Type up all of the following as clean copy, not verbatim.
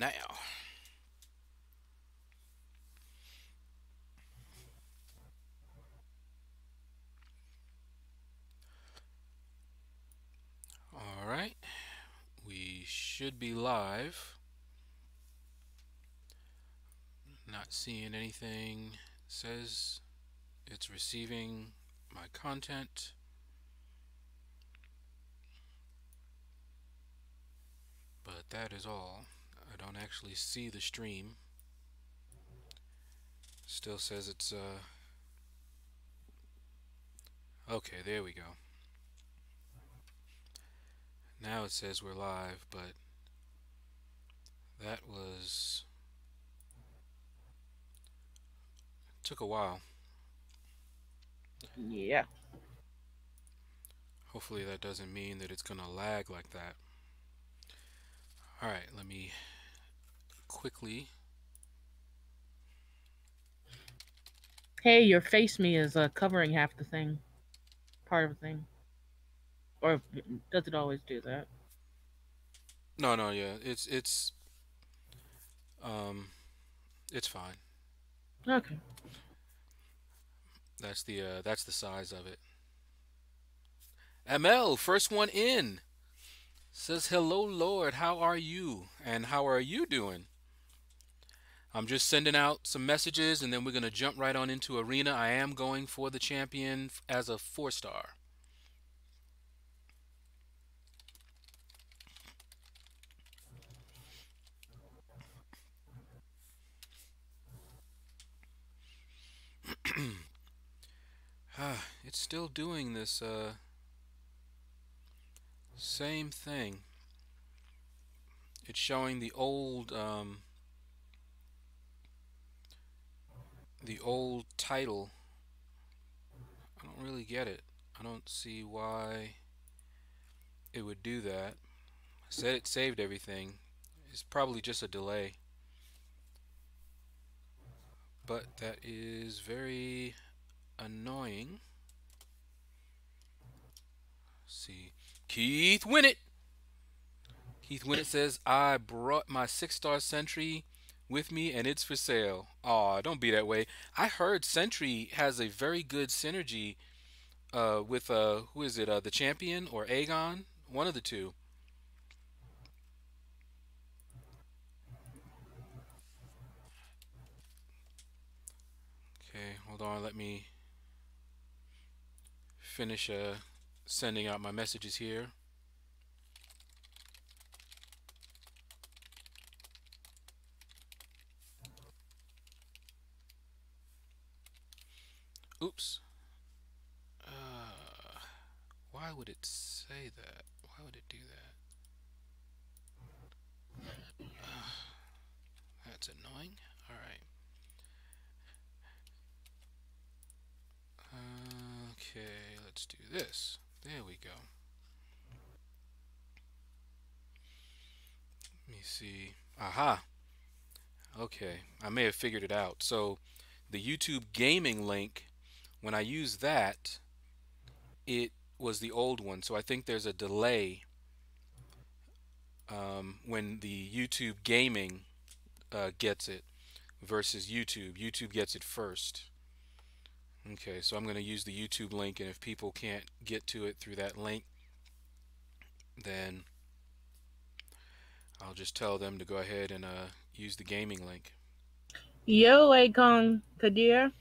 now. All right, we should be live. Not seeing anything. Says it's receiving my content, but that is all. I don't actually see the stream. Still says it's okay, there we go. Now it says we're live, but that was took a while. Yeah. Hopefully that doesn't mean that it's gonna lag like that. All right, let me quickly. Hey, your face me is covering half the thing, part of the thing, or does it always do that? No, no, yeah, um it's fine. Okay. That's the size of it. ML, first one in, says hello, Lord. How are you? And how are you doing? I'm just sending out some messages, and then we're gonna jump right on into arena. I am going for the champion as a 4 star. It's still doing this same thing. It's showing the old title. I don't really get it. I don't see why it would do that. I said it saved everything. It's probably just a delay, but that is very annoying. Let's see, Keith Winnett. Keith Winnett says I brought my 6 star Sentry with me and it's for sale. Aw, don't be that way. I heard Sentry has a very good synergy with who is it? The champion or Aegon? One of the two. Okay, hold on. Let me finish sending out my messages here. Oops. Uh, why would it say that? Why would it do that? That's annoying. All right. Okay, let's do this. There we go. Let me see. Aha. Okay, I may have figured it out. So, the YouTube gaming link, when I use that, it was the old one. So I think there's a delay when the YouTube gaming gets it versus YouTube. YouTube gets it first. Okay, so I'm going to use the YouTube link, and if people can't get to it through that link, then I'll just tell them to go ahead and use the gaming link. Yo, Akon Kadir.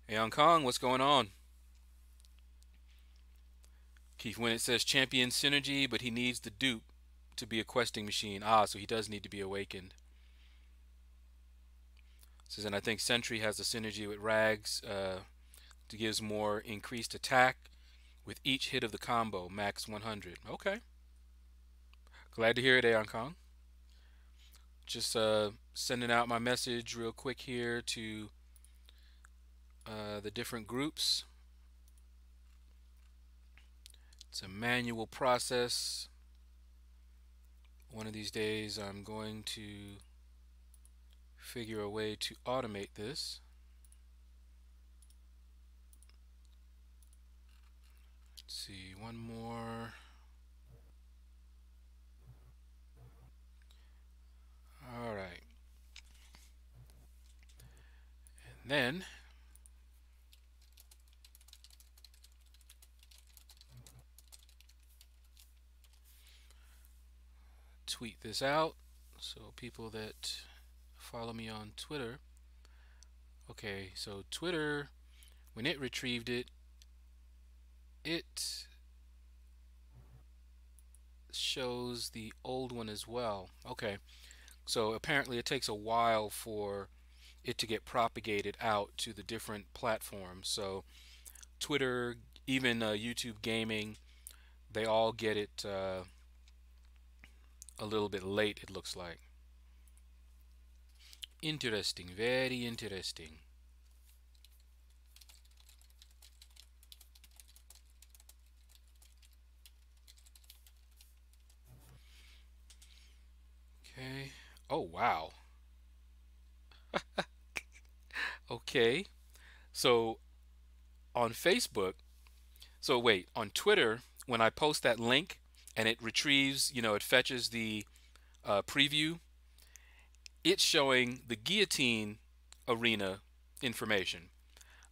Hey, Hong Kong, what's going on? Keith Winnett says champion synergy, but he needs the dupe to be a questing machine. Ah, so he does need to be awakened. Says, and I think Sentry has a synergy with Rags to gives more increased attack with each hit of the combo, max 100. Okay, glad to hear it, Aeon Kong. Just sending out my message real quick here to the different groups. It's a manual process. One of these days, I'm going to figure a way to automate this. Let's see, one more. All then tweet this out so people that follow me on Twitter. Okay, so Twitter, when it retrieved it, it shows the old one as well. Okay, so apparently it takes a while for it to get propagated out to the different platforms. So Twitter, even YouTube Gaming, they all get it a little bit late, it looks like. Interesting, very interesting. Okay. Oh, wow. Okay. So on Facebook, so wait, on Twitter, when I post that link and it retrieves, it fetches the preview, it's showing the guillotine arena information.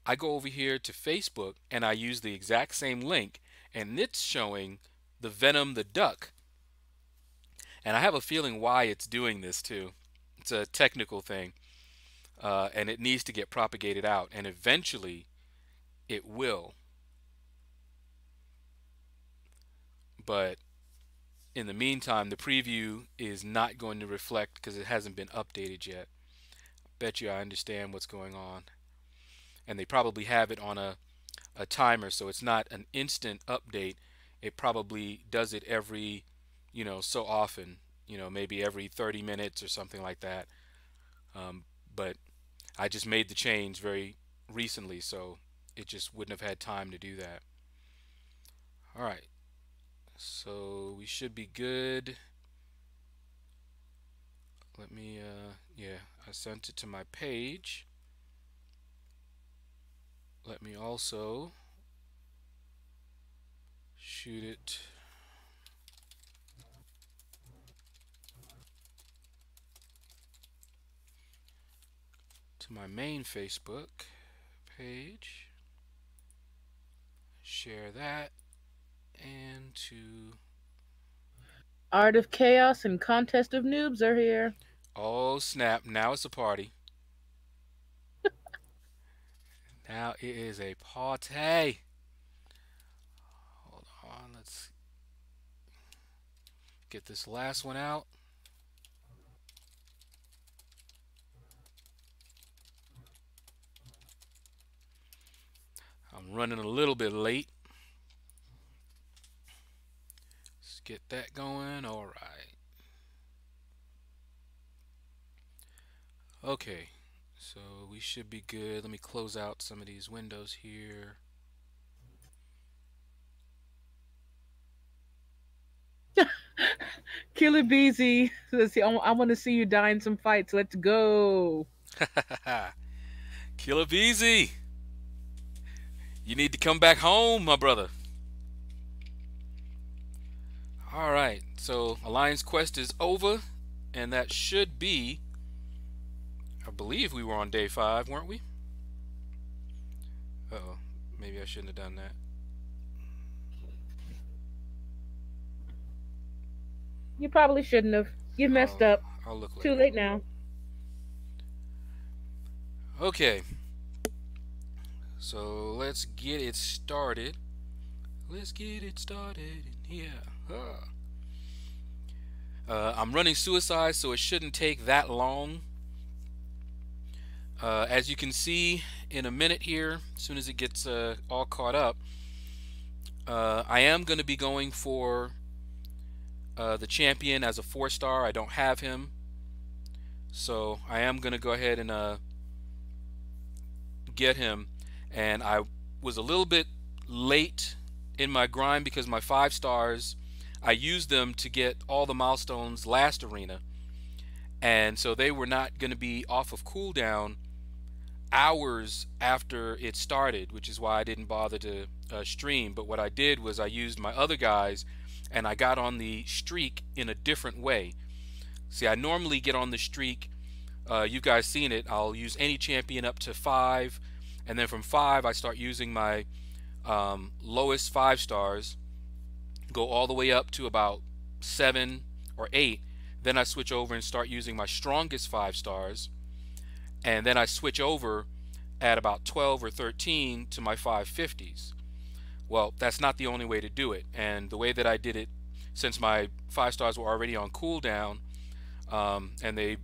I go over here to Facebook and I use the exact same link and it's showing the Venom the Duck. And I have a feeling why it's doing this too. It's a technical thing, and it needs to get propagated out, and eventually it will. But in the meantime, the preview is not going to reflect because it hasn't been updated yet. Bet you I understand what's going on. And they probably have it on a timer, so it's not an instant update. It probably does it every, so often, maybe every 30 minutes or something like that. But I just made the change very recently, so it just wouldn't have had time to do that. All right, so we should be good. Let me, yeah, I sent it to my page. Let me also shoot it to my main Facebook page. Share that and to. Art of Chaos and Contest of Noobs are here. Oh snap! Now it's a party. Now it is a party. Hold on, let's get this last one out. I'm running a little bit late. Let's get that going. All right. Okay. So we should be good. Let me close out some of these windows here. Killer Beezy says, I want to see you die in some fights. Let's go. Killer Beezy, you need to come back home, my brother. All right. So Alliance Quest is over, and that should be. I believe we were on day 5, weren't we? Uh oh. Maybe I shouldn't have done that. You probably shouldn't have. You messed I'll up. I'll look Too later. late now. Okay. So let's get it started. Let's get it started in here. I'm running suicide, so it shouldn't take that long. As you can see in a minute here, as soon as it gets all caught up, I am going to be going for the champion as a 4-star. I don't have him, so I am going to go ahead and get him. And I was a little bit late in my grind because my 5 stars, I used them to get all the milestones last arena, and so they were not going to be off of cooldown hours after it started, which is why I didn't bother to stream. But what I did was I used my other guys and I got on the streak in a different way. See, I normally get on the streak You guys seen it. I'll use any champion up to five, and then from five I start using my lowest 5 stars, go all the way up to about 7 or 8. Then I switch over and start using my strongest 5 stars, and then I switch over at about 12 or 13 to my 550s. Well, that's not the only way to do it, and the way that I did it, since my 5 stars were already on cooldown, and they,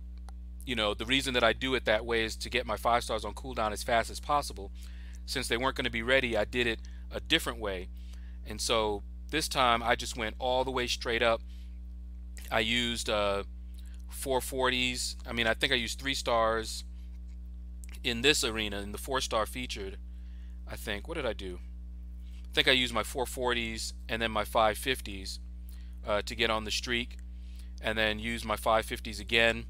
the reason that I do it that way is to get my 5 stars on cooldown as fast as possible. Since they weren't going to be ready, I did it a different way. And so this time I just went all the way straight up. I used 440s. I mean, I think I used 3 stars in this arena, in the 4 star featured. I think, what did I do? I think I used my 440s and then my 550s to get on the streak, and then used my 550s again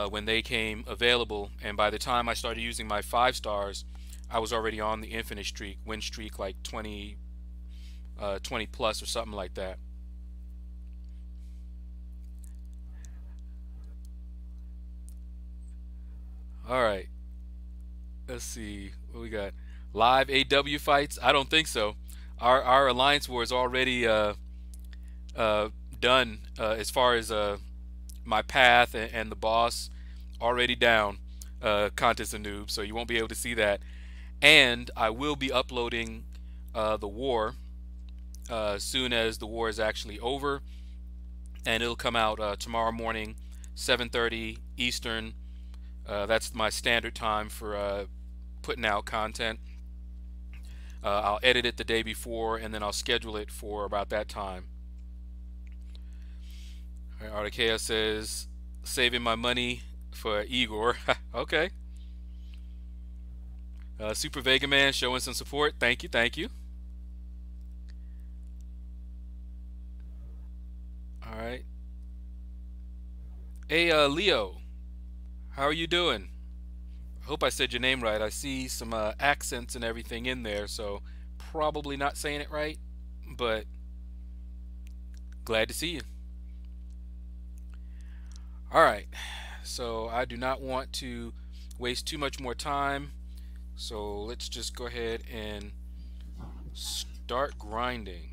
when they came available. And by the time I started using my 5 stars, I was already on the infinite streak, win streak, like 20 plus or something like that. All right, let's see what we got. Live AW fights? I don't think so. Our alliance war is already uh, done as far as my path and the boss already down. Contest of noobs, so you won't be able to see that. And I will be uploading the war as soon as the war is actually over, and it'll come out tomorrow morning, 7:30 Eastern. That's my standard time for putting out content. I'll edit it the day before, and then I'll schedule it for about that time. Artakea says, saving my money for Igor. Okay. Super Vega Man showing some support. Thank you, thank you. All right. Hey, Leo, how are you doing? I hope I said your name right. I see some accents and everything in there, so probably not saying it right, but glad to see you. All right. So I do not want to waste too much more time. So let's just go ahead and start grinding.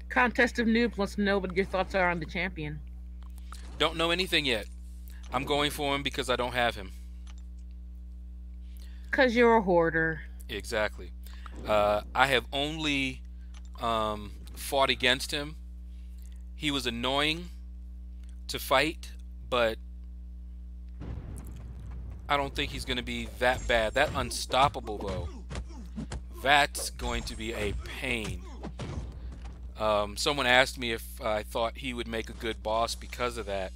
Contest of Noobs wants to know what your thoughts are on the champion. Don't know anything yet. I'm going for him because I don't have him. Because you're a hoarder. Exactly. I have only fought against him. He was annoying to fight, but I don't think he's going to be that bad. That unstoppable, though, that's going to be a pain. Someone asked me if I thought he would make a good boss because of that.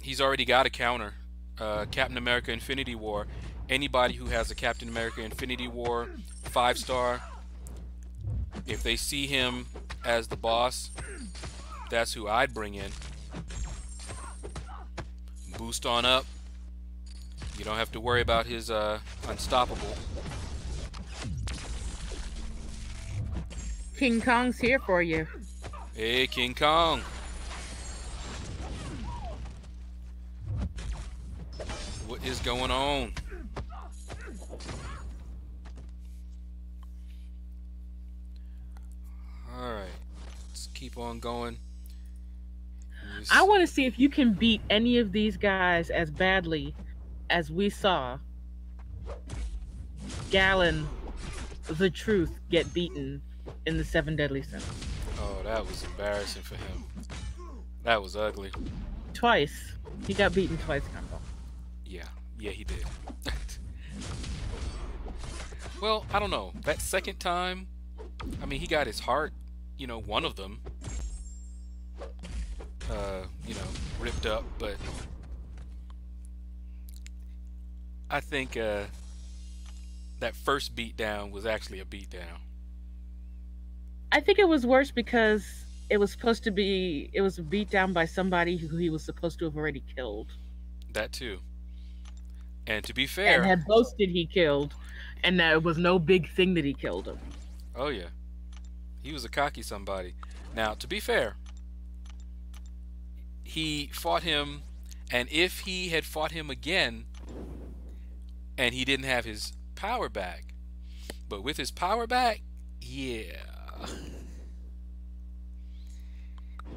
He's already got a counter. Captain America Infinity War. Anybody who has a Captain America Infinity War 5 star, if they see him as the boss, that's who I'd bring in. Boost on up. You don't have to worry about his unstoppable. King Kong's here for you. Hey, King Kong. What is going on? Alright, let's keep on going. I want to see if you can beat any of these guys as badly as we saw Gallon the Truth get beaten in the Seven Deadly Sins. Oh, that was embarrassing for him. That was ugly. Twice. He got beaten twice, Combo. Yeah, he did. Well, I don't know. That second time, I mean, he got his heart, one of them, ripped up, but I think that first beatdown was actually a beatdown. I think it was worse because it was beat down by somebody who he was supposed to have already killed. That too. And to be And fair, had boasted he killed, and that it was no big thing that he killed him. oh yeah, He was a cocky somebody. Now, to be fair, he fought him, and if he had fought him again and he didn't have his power back, but with his power back, yeah.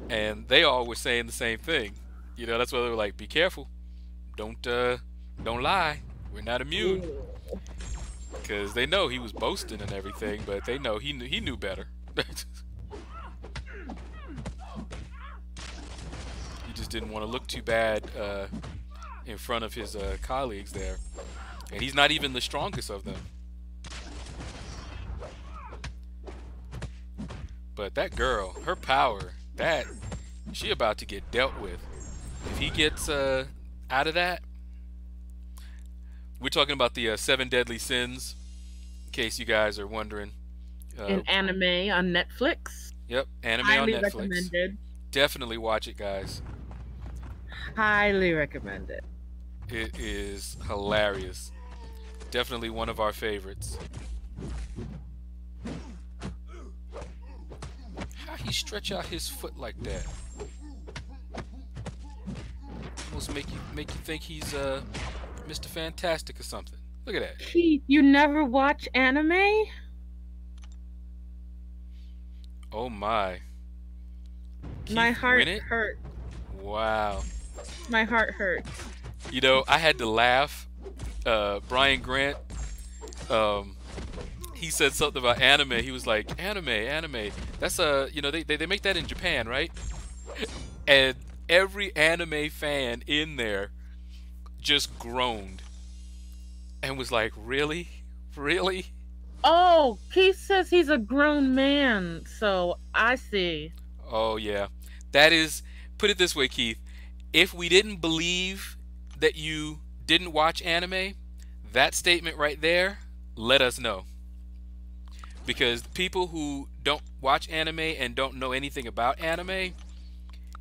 And they all were saying the same thing. You know, that's why they were like, "Be careful, don't lie. We're not immune," Ooh. because they know he was boasting and everything, but they know he knew better. He just didn't want to look too bad in front of his colleagues there, and he's not even the strongest of them. But that girl, her power, that she about to get dealt with. If he gets out of that, we're talking about the seven deadly sins. In case you guys are wondering, uh, An anime on Netflix. yep, anime on Highly Netflix. recommended. Definitely watch it, guys. Highly recommended. It is hilarious. Definitely one of our favorites. How he stretch out his foot like that? Almost make you think he's Mr. Fantastic or something. Look at that. Keith, you never watch anime? Oh my. My Keith heart win it? hurt. Wow. My heart hurts. You know, I had to laugh. Brian Grant, um, he said something about anime. He was like, anime. That's they make that in Japan, right? And every anime fan in there just groaned and was like, really? Really? Oh, Keith says he's a grown man, so I see. Oh, yeah. That is, put it this way, Keith. If we didn't believe that you didn't watch anime, that statement right there, let us know. Because people who don't watch anime and don't know anything about anime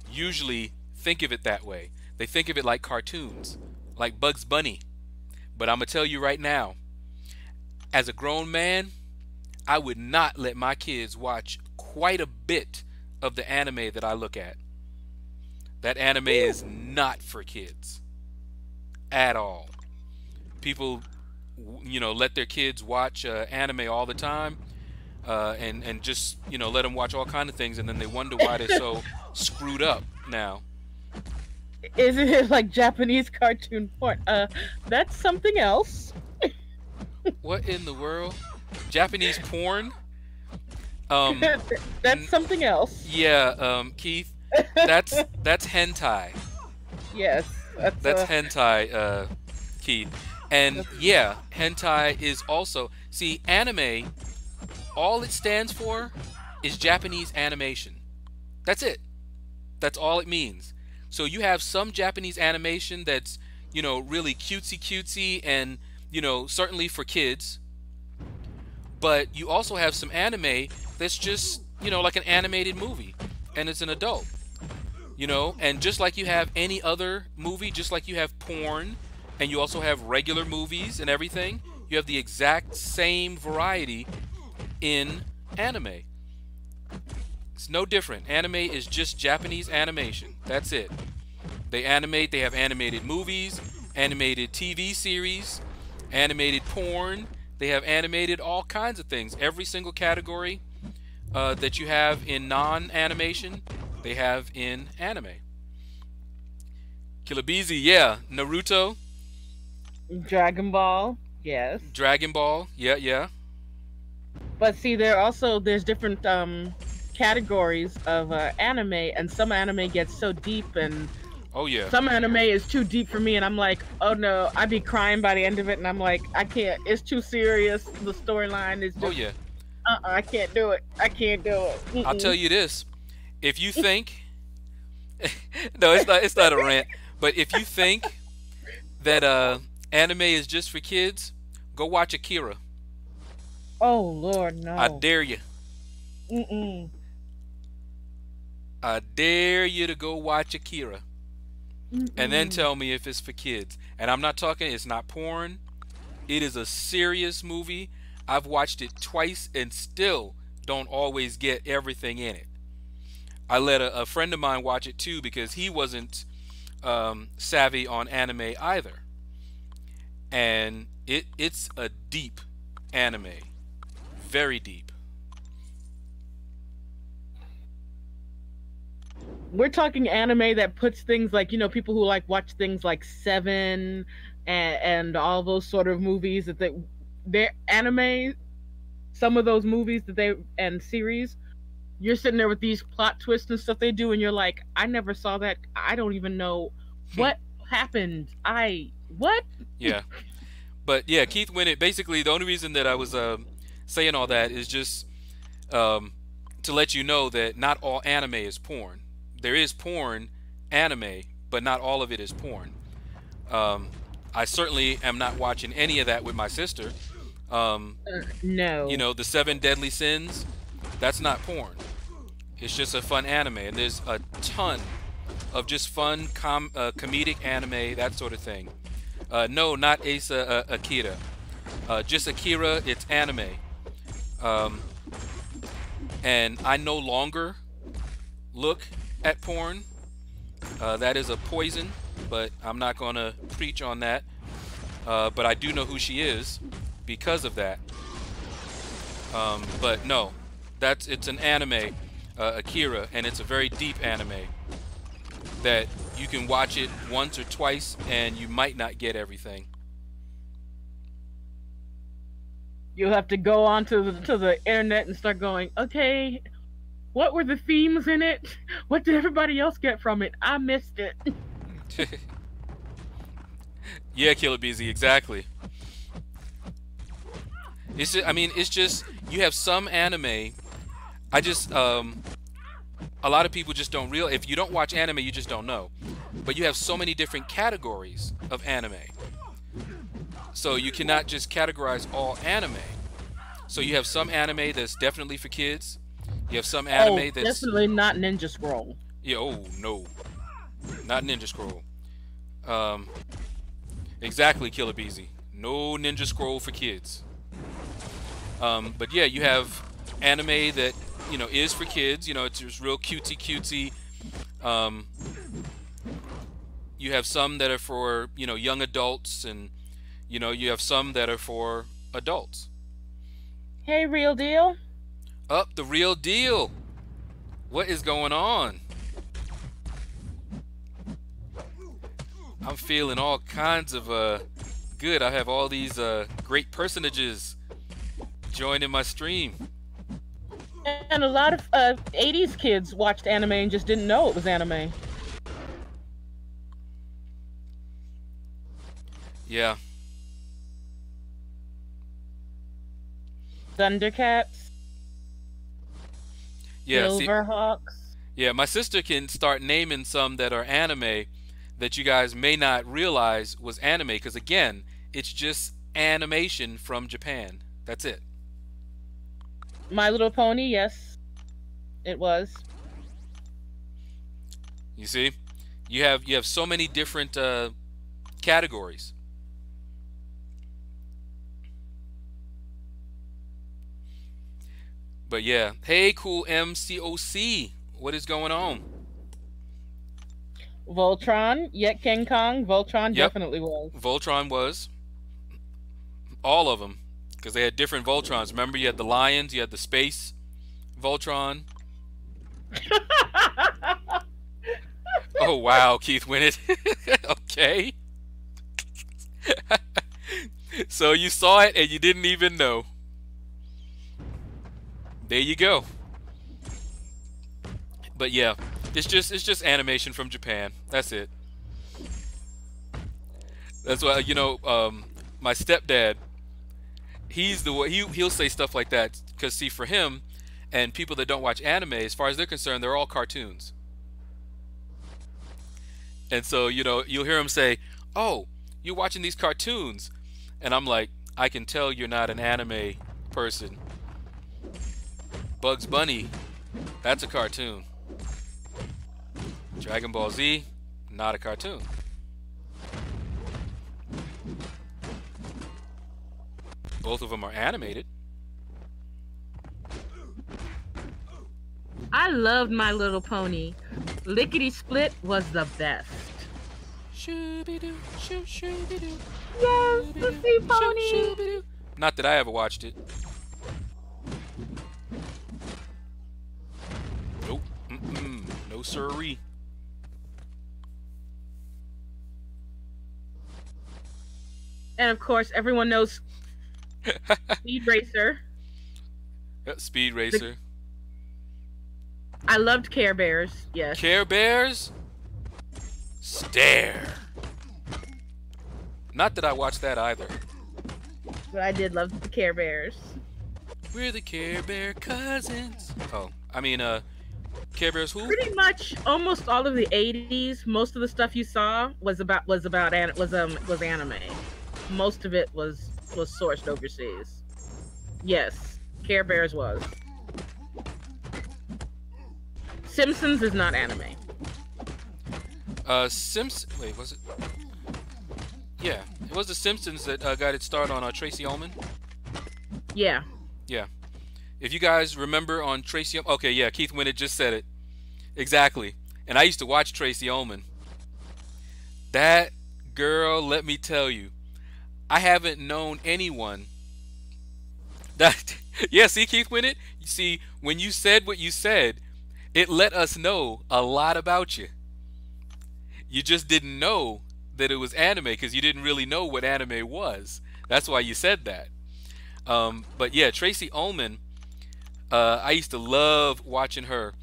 usually think of it that way. They think of it like cartoons, like Bugs Bunny. But I'm going to tell you right now, as a grown man, I would not let my kids watch quite a bit of the anime that I look at. That anime is not for kids at all. People, let their kids watch anime all the time, and just let them watch all kind of things, and then they wonder why they're so screwed up now. Isn't it like Japanese cartoon porn? That's something else. What in the world? Japanese porn? Um, That's something else. yeah, Keith, that's hentai. Yes, That's hentai, Keith. And that's yeah, hentai is also, see, anime, all it stands for is Japanese animation. That's it. That's all it means. So you have some Japanese animation that's, really cutesy and, certainly for kids. But you also have some anime that's just, like an animated movie, and it's an adult. And just like you have any other movie, just like you have porn, and you also have regular movies and everything, you have the exact same variety in anime. It's no different. Anime is just Japanese animation. That's it. They animate, they have animated movies, animated TV series, animated porn. They have animated all kinds of things. Every single category that you have in non-animation, they have in anime. Kilabizi, yeah. Naruto, Dragon Ball. Yes, Dragon Ball, yeah. but see, there's different categories of anime, and some anime gets so deep, and Oh yeah, some anime is too deep for me, and I'm like, oh no, I'd be crying by the end of it, and I'm like, I can't. It's too serious. The storyline is oh just, yeah. I can't do it. I can't do it. I'll tell Mm-mm. you this: if you think, no, it's not a rant, but if you think that anime is just for kids, go watch Akira. Oh Lord, I no. dare you. Mm-mm. I dare you to go watch Akira, and then Mm-mm. tell me if it's for kids. And I'm not talking. It's not porn. It is a serious movie. I've watched it twice and still don't always get everything in it. I let a friend of mine watch it too because he wasn't savvy on anime either, and it's a deep anime, very deep. We're talking anime that puts things like, people who like watch things like Seven and all those sort of movies that they're anime. Some of those movies that they and series, you're sitting there with these plot twists and stuff they do, and you're like, I never saw that. I don't even know what happened. I what? Yeah, but yeah, Keith Winnett. Basically, the only reason that I was saying all that is just um, to let you know that not all anime is porn. There is porn anime, but not all of it is porn. Um, I certainly am not watching any of that with my sister. Um, you No. know, the Seven Deadly Sins, that's not porn. It's just a fun anime, and there's a ton of just fun comedic anime, that sort of thing. No, not Asa Akira. Just Akira. It's anime. Um, and I no longer look at porn. That is a poison, but I'm not going to preach on that. But I do know who she is because of that. But no, it's an anime, Akira, and it's a very deep anime that you can watch it once or twice and you might not get everything. You'll have to go onto the internet and start going, okay, what were the themes in it? What did everybody else get from it? I missed it. Yeah, Killer Beezy, exactly. It's just, I mean, it's just you have some anime. I just a lot of people just don't real. If you don't watch anime, you just don't know. But you have so many different categories of anime, so you cannot just categorize all anime. So you have some anime that's definitely for kids. You have some Oh, anime that's definitely not Ninja Scroll. yeah. Oh no, not Ninja Scroll. Um, exactly, Killer Beezy. No Ninja Scroll for kids. But yeah, you have anime that is for kids. It's just real cutesy cutesy. Um, you have some that are for young adults, and you have some that are for adults. Hey, Real Deal. Up the real deal. What is going on? I'm feeling all kinds of good. I have all these great personages joining my stream. And a lot of 80s kids watched anime and just didn't know it was anime. Yeah. Thundercats, Yeah, see, Silverhawks. yeah, my sister can start naming some that are anime that you guys may not realize was anime because again, it's just animation from Japan. That's it. My Little Pony, yes, it was. You see? You have so many different categories. But yeah, hey, cool MCOC, what is going on? Voltron, yet King Kong. Voltron Yep, definitely was. Voltron was all of them because they had different Voltrons. Remember, you had the lions, you had the space Voltron. Oh wow, Keith Winnett. Okay. So you saw it and you didn't even know. There you go. But yeah, it's just animation from Japan. That's it. That's why my stepdad, he's the one he'll say stuff like that because see for him and people that don't watch anime, as far as they're concerned, they're all cartoons. And so you'll hear him say, "Oh, you're watching these cartoons," and I'm like, "I can tell you're not an anime person. Bugs Bunny, that's a cartoon. Dragon Ball Z, not a cartoon." Both of them are animated. I loved My Little Pony. Lickety Split was the best. Shooby doo, shoo shooby doo, Yes, shooby the doo, sea shoo pony. shooby doo. Not that I ever watched it. Nope. No siree. And of course, everyone knows Speed Racer. Speed The, Racer. I loved Care Bears. Yes, Care Bears. Stare. Not that I watched that either. but I did love the Care Bears. We're the Care Bear cousins. Oh, I mean, Care Bears who? Pretty much, almost all of the '80s. Most of the stuff you saw was anime. Most of it was sourced overseas. Yes, Care Bears was. Simpsons is not anime. Wait, was it? Yeah, it was the Simpsons that got its start on Tracy Ullman. Yeah. Yeah. If you guys remember on Tracy, okay, yeah, Keith Winnett just said it exactly. And I used to watch Tracy Ullman. That girl, let me tell you, I haven't known anyone that. Yeah, see, Keith Winnett. You see, when you said what you said, it let us know a lot about you. You just didn't know that it was anime because you didn't really know what anime was. That's why you said that. But yeah, Tracy Ullman, I used to love watching her.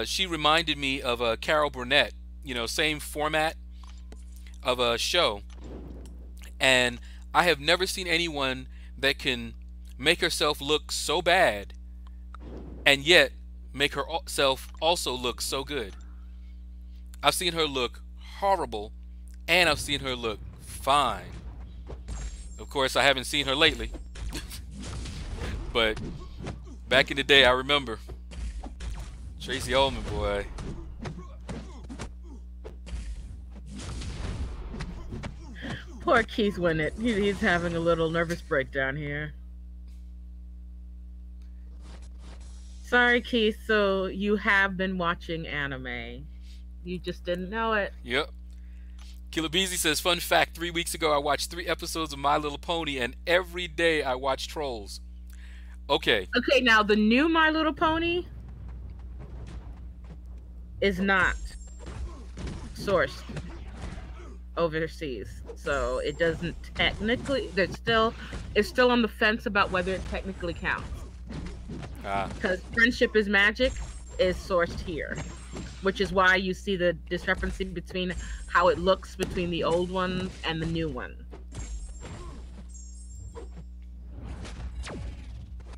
She reminded me of Carol Burnett, you know, same format of a show. And I have never seen anyone that can make herself look so bad and yet make herself also look so good. I've seen her look horrible and I've seen her look fine. Of course, I haven't seen her lately. But back in the day, I remember Tracy Ullman, boy. Poor Keith Winnett. He's having a little nervous breakdown here. Sorry, Keith. So you have been watching anime. You just didn't know it. Yep. Killer Beezy says, fun fact, 3 weeks ago I watched 3 episodes of My Little Pony and every day I watch Trolls. Okay. Okay, now the new My Little Pony is not sourced overseas. So it doesn't technically, it's still on the fence about whether it technically counts. Because Friendship is Magic is sourced here, which is why you see the discrepancy between how it looks between the old one and the new one.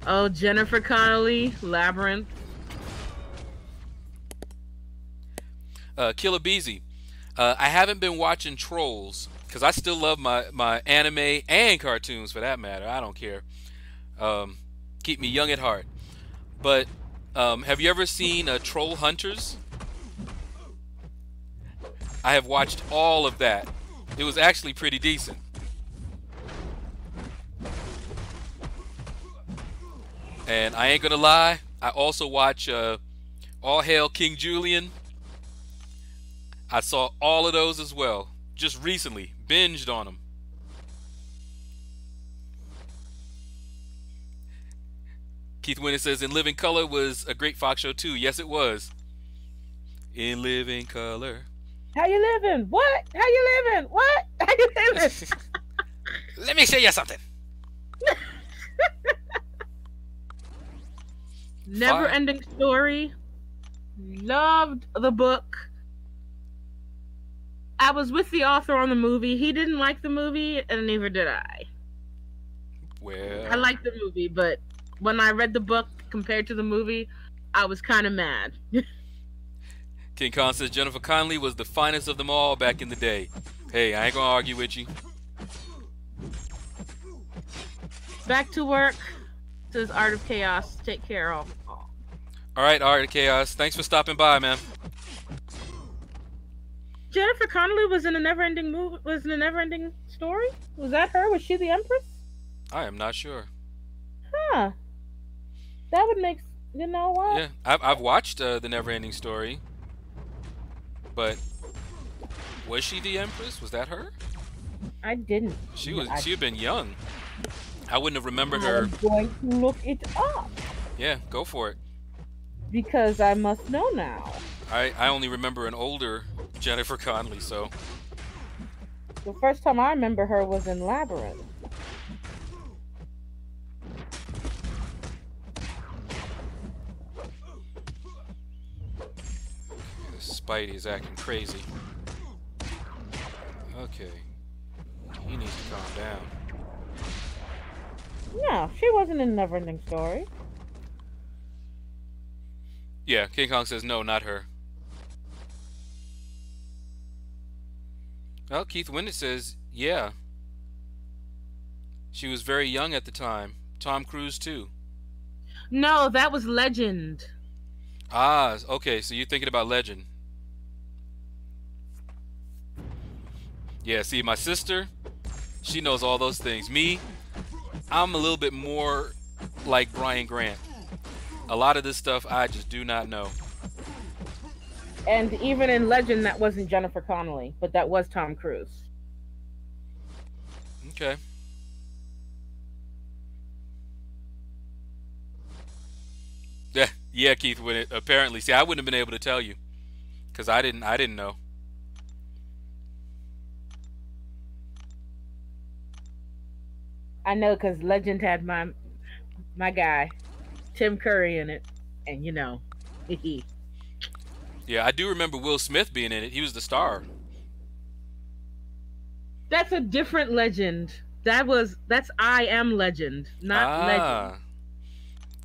Oh, Jennifer Connelly, Labyrinth. Killer Beezy, I haven't been watching Trolls because I still love my anime and cartoons for that matter. I don't care. Keep me young at heart. But have you ever seen Troll Hunters? I have watched all of that. It was actually pretty decent. And I ain't gonna lie, I also watch All Hail King Julian. I saw all of those as well, just recently, binged on them. Keith Winner says, In Living Color was a great Fox show too. Yes, it was. In Living Color. How you living? What? How you living? What? How you living? Let me show you something. Never Ending Story. Loved the book. I was with the author on the movie. He didn't like the movie, and neither did I. Well, I liked the movie, but when I read the book compared to the movie, I was kind of mad. King Khan says Jennifer Connelly was the finest of them all back in the day. Hey, I ain't gonna argue with you. Back to work. Says Art of Chaos. Take care, all. All right, Art of Chaos. Thanks for stopping by, man. Jennifer Connelly was in a Never-Ending movie. Was in a Never-Ending Story. Was that her? Was she the Empress? I am not sure. Huh. That would make You know what? Yeah, I've watched the Neverending Story, but was she the Empress? Was that her? I didn't. She had been young. I wouldn't have remembered her. I'm going to look it up Yeah, go for it. because I must know now. I only remember an older Jennifer Connelly, so The first time I remember her was in Labyrinth. Spidey is acting crazy. Okay, he needs to calm down. No, she wasn't in Neverending Story. Yeah, King Kong says no, not her. Well, Keith Winslet says yeah, she was very young at the time. Tom Cruise too. No, that was Legend. Ah, okay, so you're thinking about Legend. Yeah, see, my sister, she knows all those things. Me, I'm a little bit more like Brian Grant. A lot of this stuff I just do not know. And even in Legend, that wasn't Jennifer Connelly, but that was Tom Cruise. Okay. Yeah, yeah, Keith. When it apparently, see, I wouldn't have been able to tell you because I didn't know. I know because Legend had my guy Tim Curry in it, and Yeah, I do remember Will Smith being in it. He was the star. that's a different Legend. That's I Am Legend, not Legend. Ah,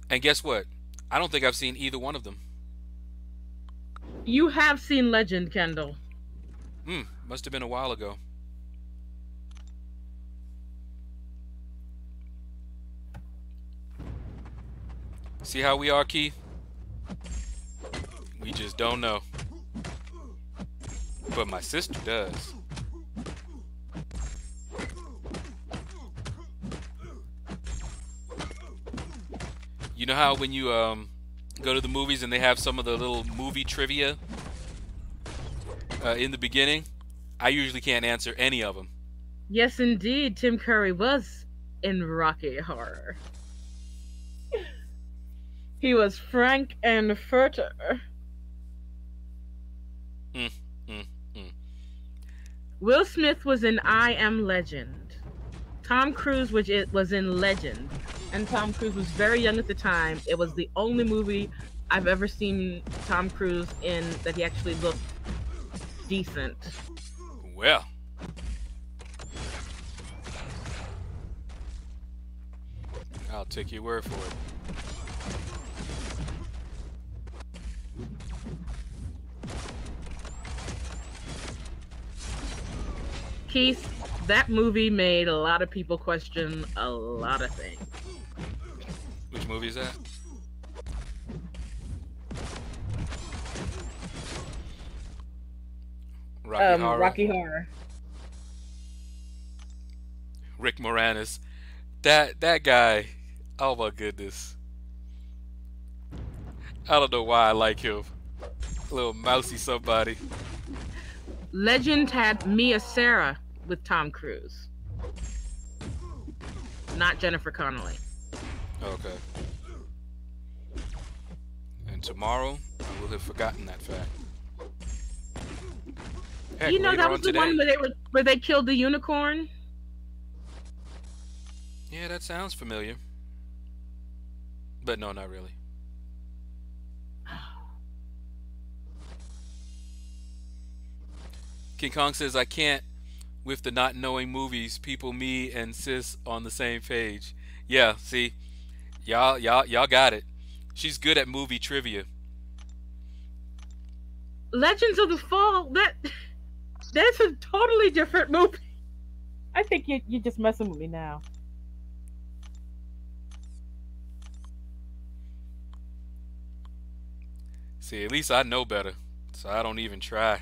and guess what? I don't think I've seen either one of them. You have seen Legend, Kendall. Must have been a while ago. See how we are, Keith? We just don't know. But my sister does. You know how when you go to the movies and they have some of the little movie trivia in the beginning? I usually can't answer any of them. Yes, indeed, Tim Curry was in Rocky Horror. He was Frank and Furter. Mm, mm, mm. Will Smith was in I Am Legend. Tom Cruise was in Legend, and Tom Cruise was very young at the time. It was the only movie I've ever seen Tom Cruise in that he actually looked decent. Well, I'll take your word for it. Keith, that movie made a lot of people question a lot of things. Which movie is that? Rocky Horror. Rocky Horror. Rick Moranis. That guy. Oh my goodness. I don't know why I like him. Little mousy somebody. Legend had Mia Sara with Tom Cruise, not Jennifer Connelly. Okay. And tomorrow, I will have forgotten that fact. Heck, You know later that on was the today. one where they killed the unicorn. Yeah, that sounds familiar. But no, not really. King Kong says, I can't with the not knowing movies, people, me and sis on the same page. Yeah, see, y'all got it. She's good at movie trivia. Legends of the Fall. That's a totally different movie. I think you're just messing with me now. See, at least I know better, so I don't even try.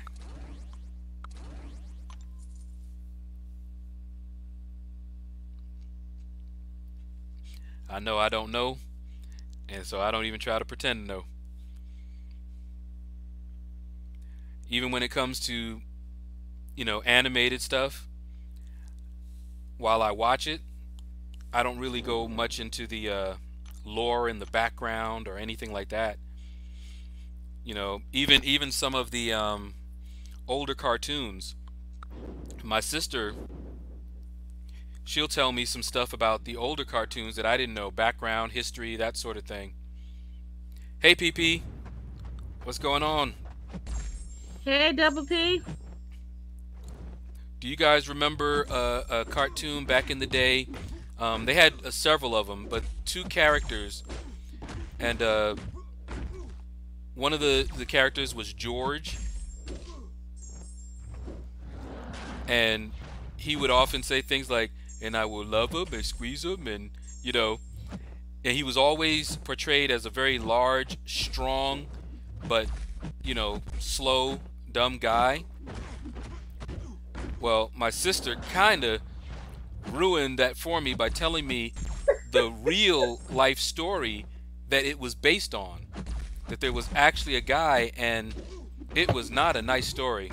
I know I don't know, And so I don't even try to pretend to know. Even when it comes to, animated stuff, while I watch it, I don't really go much into the lore in the background or anything like that. Even some of the older cartoons. My sister, she'll tell me some stuff about the older cartoons that I didn't know, background, history, that sort of thing. Hey, PP, what's going on? Hey, Double P. Do you guys remember a cartoon back in the day? They had several of them, but two characters, and one of the characters was George, and he would often say things like, "And I will love him and squeeze him," and he was always portrayed as a very large, strong, but slow, dumb guy. Well, my sister kind of ruined that for me by telling me the real life story that it was based on. That there was actually a guy, and it was not a nice story.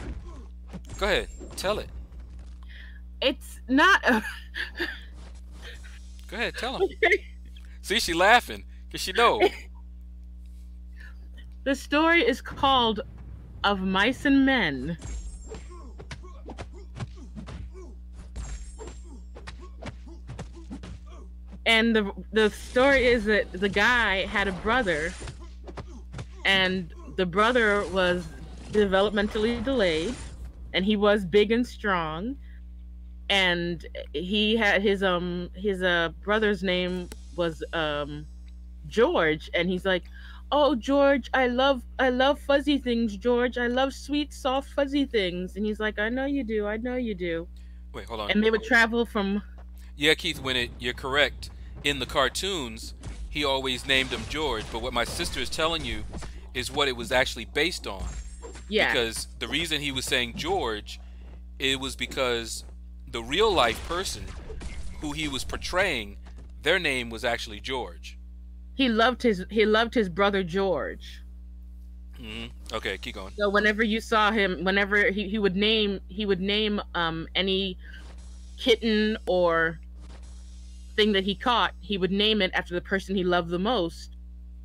Go ahead, tell it. It's not a. Go ahead, tell him. See, she laughing because she know. The story is called Of Mice and Men. And the story is that the guy had a brother, and the brother was developmentally delayed, and he was big and strong, and he had his brother's name was George, and he's like, "Oh, George, I love fuzzy things, George. I love sweet, soft, fuzzy things." And he's like, "I know you do. I know you do." Wait, hold on. And they would travel from. Yeah, Keith, you're correct. In the cartoons, he always named him George, but what my sister is telling you is what it was actually based on. Yeah. Because the reason he was saying George, it was because the real life person who he was portraying, their name was actually George. He loved his brother George. Okay, keep going. So whenever you saw him, whenever he would name any kitten or thing that he caught, he would name it after the person he loved the most,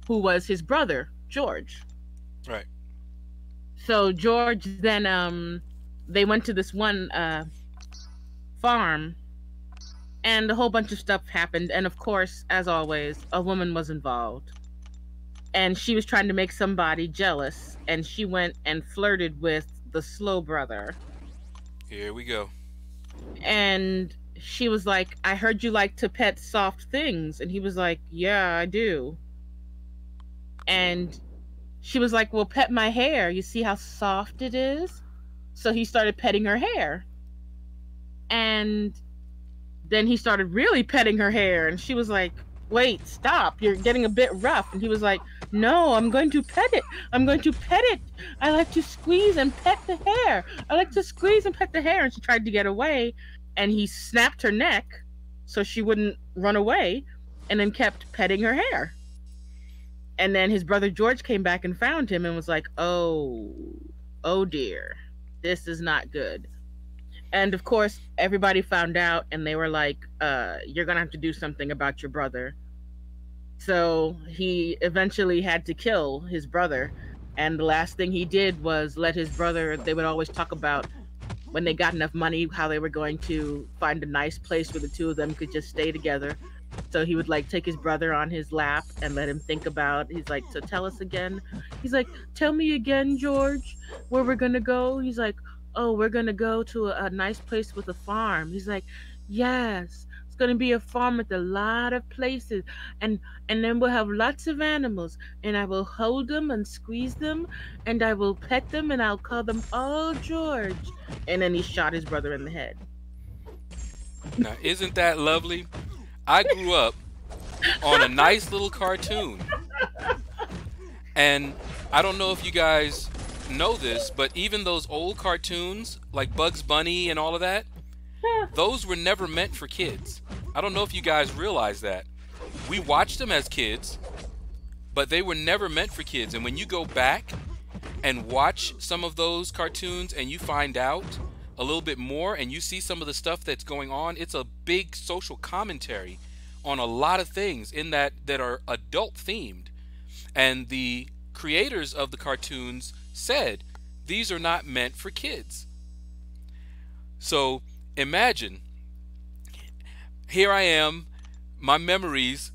who was his brother George. Right. So George then they went to this one farm, and a whole bunch of stuff happened, and of course, as always, a woman was involved, and she was trying to make somebody jealous, and she went and flirted with the slow brother. Here we go. And she was like, "I heard you like to pet soft things." And he was like, "Yeah, I do." And she was like, "Well, pet my hair. You see how soft it is?" So he started petting her hair. And then he started really petting her hair. And she was like, "Wait, stop. You're getting a bit rough." And he was like, "No, I'm going to pet it. I'm going to pet it. I like to squeeze and pet the hair. I like to squeeze and pet the hair." And she tried to get away, and he snapped her neck so she wouldn't run away, and then kept petting her hair. And then his brother George came back and found him and was like, "Oh, oh dear, this is not good." And of course, everybody found out, and they were like, "You're gonna have to do something about your brother." So he eventually had to kill his brother. And the last thing he did was let his brother, they would always talk about when they got enough money, how they were going to find a nice place where the two of them could just stay together. So he would like take his brother on his lap and let him think about. He's like, "So tell us again." He's like, "Tell me again, George, where we're gonna go." He's like, "Oh, we're gonna go to a nice place with a farm." He's like, "Yes, it's gonna be a farm with a lot of places, and then we'll have lots of animals, and I will hold them and squeeze them, and I will pet them, and I'll call them all George." And then he shot his brother in the head. Now, isn't that lovely? I grew up on a nice little cartoon. And I don't know if you guys know this, but even those old cartoons, like Bugs Bunny and all of that, those were never meant for kids. I don't know if you guys realize that. We watched them as kids, but they were never meant for kids. And when you go back and watch some of those cartoons and you find out a little bit more and you see some of the stuff that's going on, it's a big social commentary on a lot of things in that are adult themed. And the creators of the cartoons said these are not meant for kids. So imagine, here I am, my memories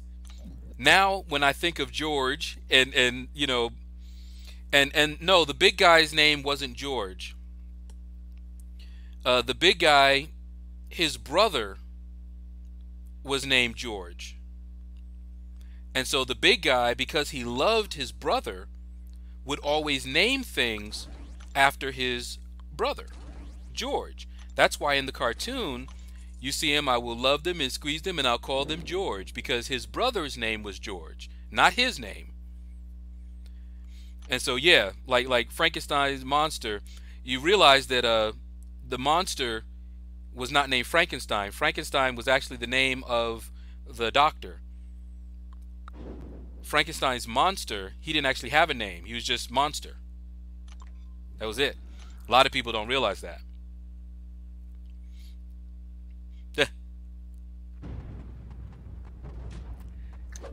now when I think of George and and no, the big guy's name wasn't George. The big guy, his brother was named George. And so the big guy, because he loved his brother, would always name things after his brother, George. That's why in the cartoon, you see him, I will love them and squeeze them and I'll call them George, because his brother's name was George, not his name. And so yeah, like Frankenstein's monster, you realize that the monster was not named Frankenstein. Frankenstein was actually the name of the doctor. Frankenstein's monster, he didn't actually have a name. He was just monster. That was it. A lot of people don't realize that.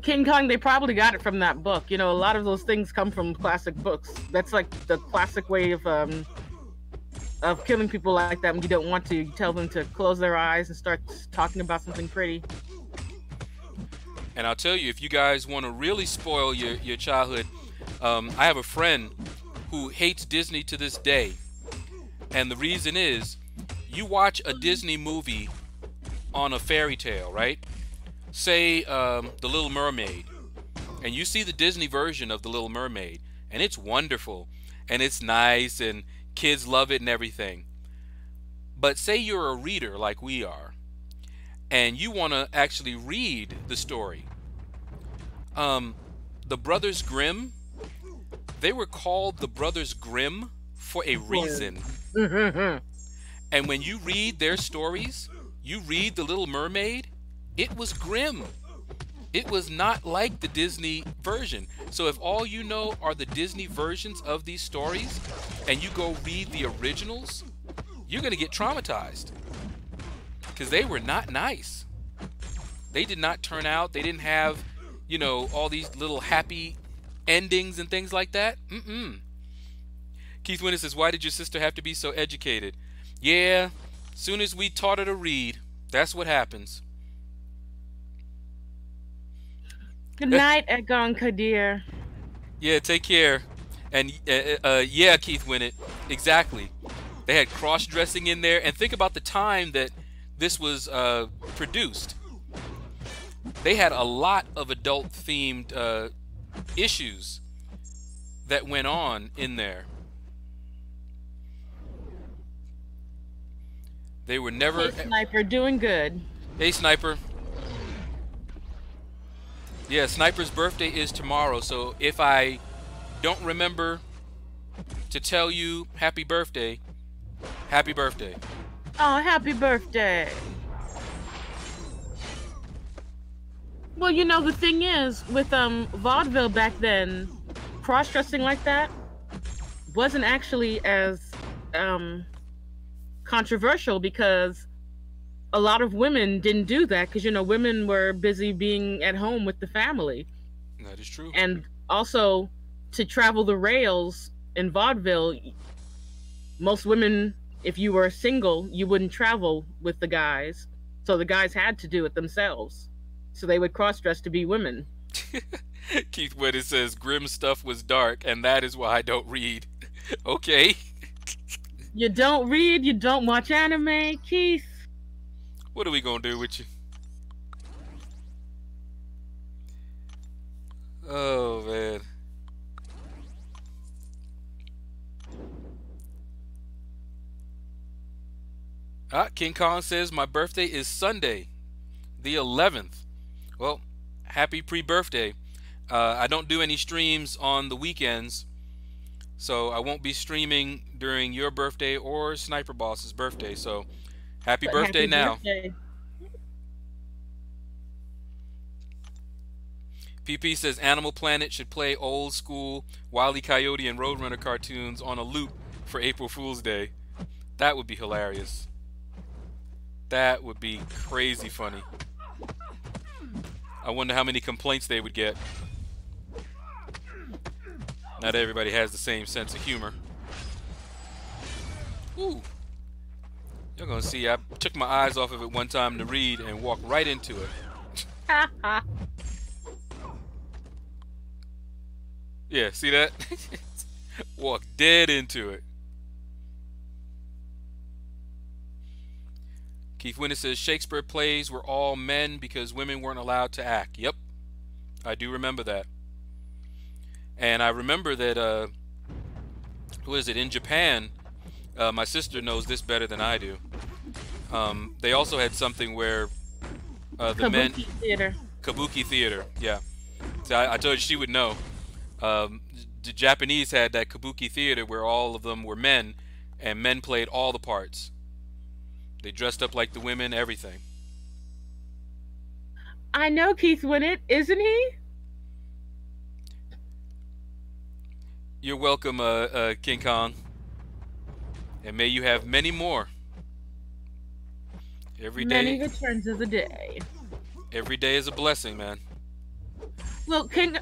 King Kong, they probably got it from that book. You know, a lot of those things come from classic books. That's like the classic way of killing people like that when you don't want to. You tell them to close their eyes and start talking about something pretty. And I'll tell you, if you guys want to really spoil your childhood, I have a friend who hates Disney to this day. And the reason is, you watch a Disney movie on a fairy tale, right? Say The Little Mermaid. And you see the Disney version of The Little Mermaid. And it's wonderful. And it's nice. And kids love it and everything. But say you're a reader like we are. And you want to actually read the story. The Brothers Grimm, they were called the Brothers Grimm for a reason. And when you read their stories, you read The Little Mermaid, it was grim. It was not like the Disney version. So if all you know are the Disney versions of these stories, and you go read the originals, you're going to get traumatized. Because they were not nice. They did not turn out. They didn't have, you know, all these little happy endings and things like that. Keith Winter says, why did your sister have to be so educated? Yeah, soon as we taught her to read, that's what happens. Good night, Egon Kadir. Yeah, take care. And yeah, Keith Winnett, exactly. They had cross-dressing in there. And think about the time that this was produced. They had a lot of adult-themed issues that went on in there. They were never... Hey, Sniper, doing good. Hey, Sniper. Yeah, Sniper's birthday is tomorrow, so if I don't remember to tell you happy birthday, happy birthday. Oh, happy birthday. Well, you know, the thing is, with vaudeville back then, cross-dressing like that wasn't actually as controversial, because a lot of women didn't do that, because, you know, women were busy being at home with the family. That is true. And also, to travel the rails in vaudeville, most women, if you were single, you wouldn't travel with the guys. So the guys had to do it themselves. So they would cross-dress to be women. Keith Witter says grim stuff was dark, and that is why I don't read. Okay. You don't read, you don't watch anime, Keith. What are we gonna do with you? Oh, man. King Kong says my birthday is Sunday, the 11th. Well, happy pre-birthday. I don't do any streams on the weekends, so I won't be streaming during your birthday or Sniper Boss's birthday. So, happy birthday now. Birthday. PP says Animal Planet should play old school Wile E. Coyote and Roadrunner cartoons on a loop for April Fool's Day. That would be hilarious. That would be crazy funny. I wonder how many complaints they would get. Not everybody has the same sense of humor. Ooh. You're gonna see, I took my eyes off of it one time to read and walked right into it. Yeah, see that? Walk dead into it. Keith Winter says Shakespeare plays were all men because women weren't allowed to act. Yep, I do remember that. And I remember that, who is it, in Japan, my sister knows this better than I do. They also had something where the men... Kabuki theater. Kabuki theater, yeah. So I told you she would know. The Japanese had that Kabuki theater where all of them were men, and men played all the parts. They dressed up like the women, everything. I know Keith Winnett, isn't he? You're welcome, King Kong. And may you have many more. Every day. Many returns of the day. Every day is a blessing, man. Well, King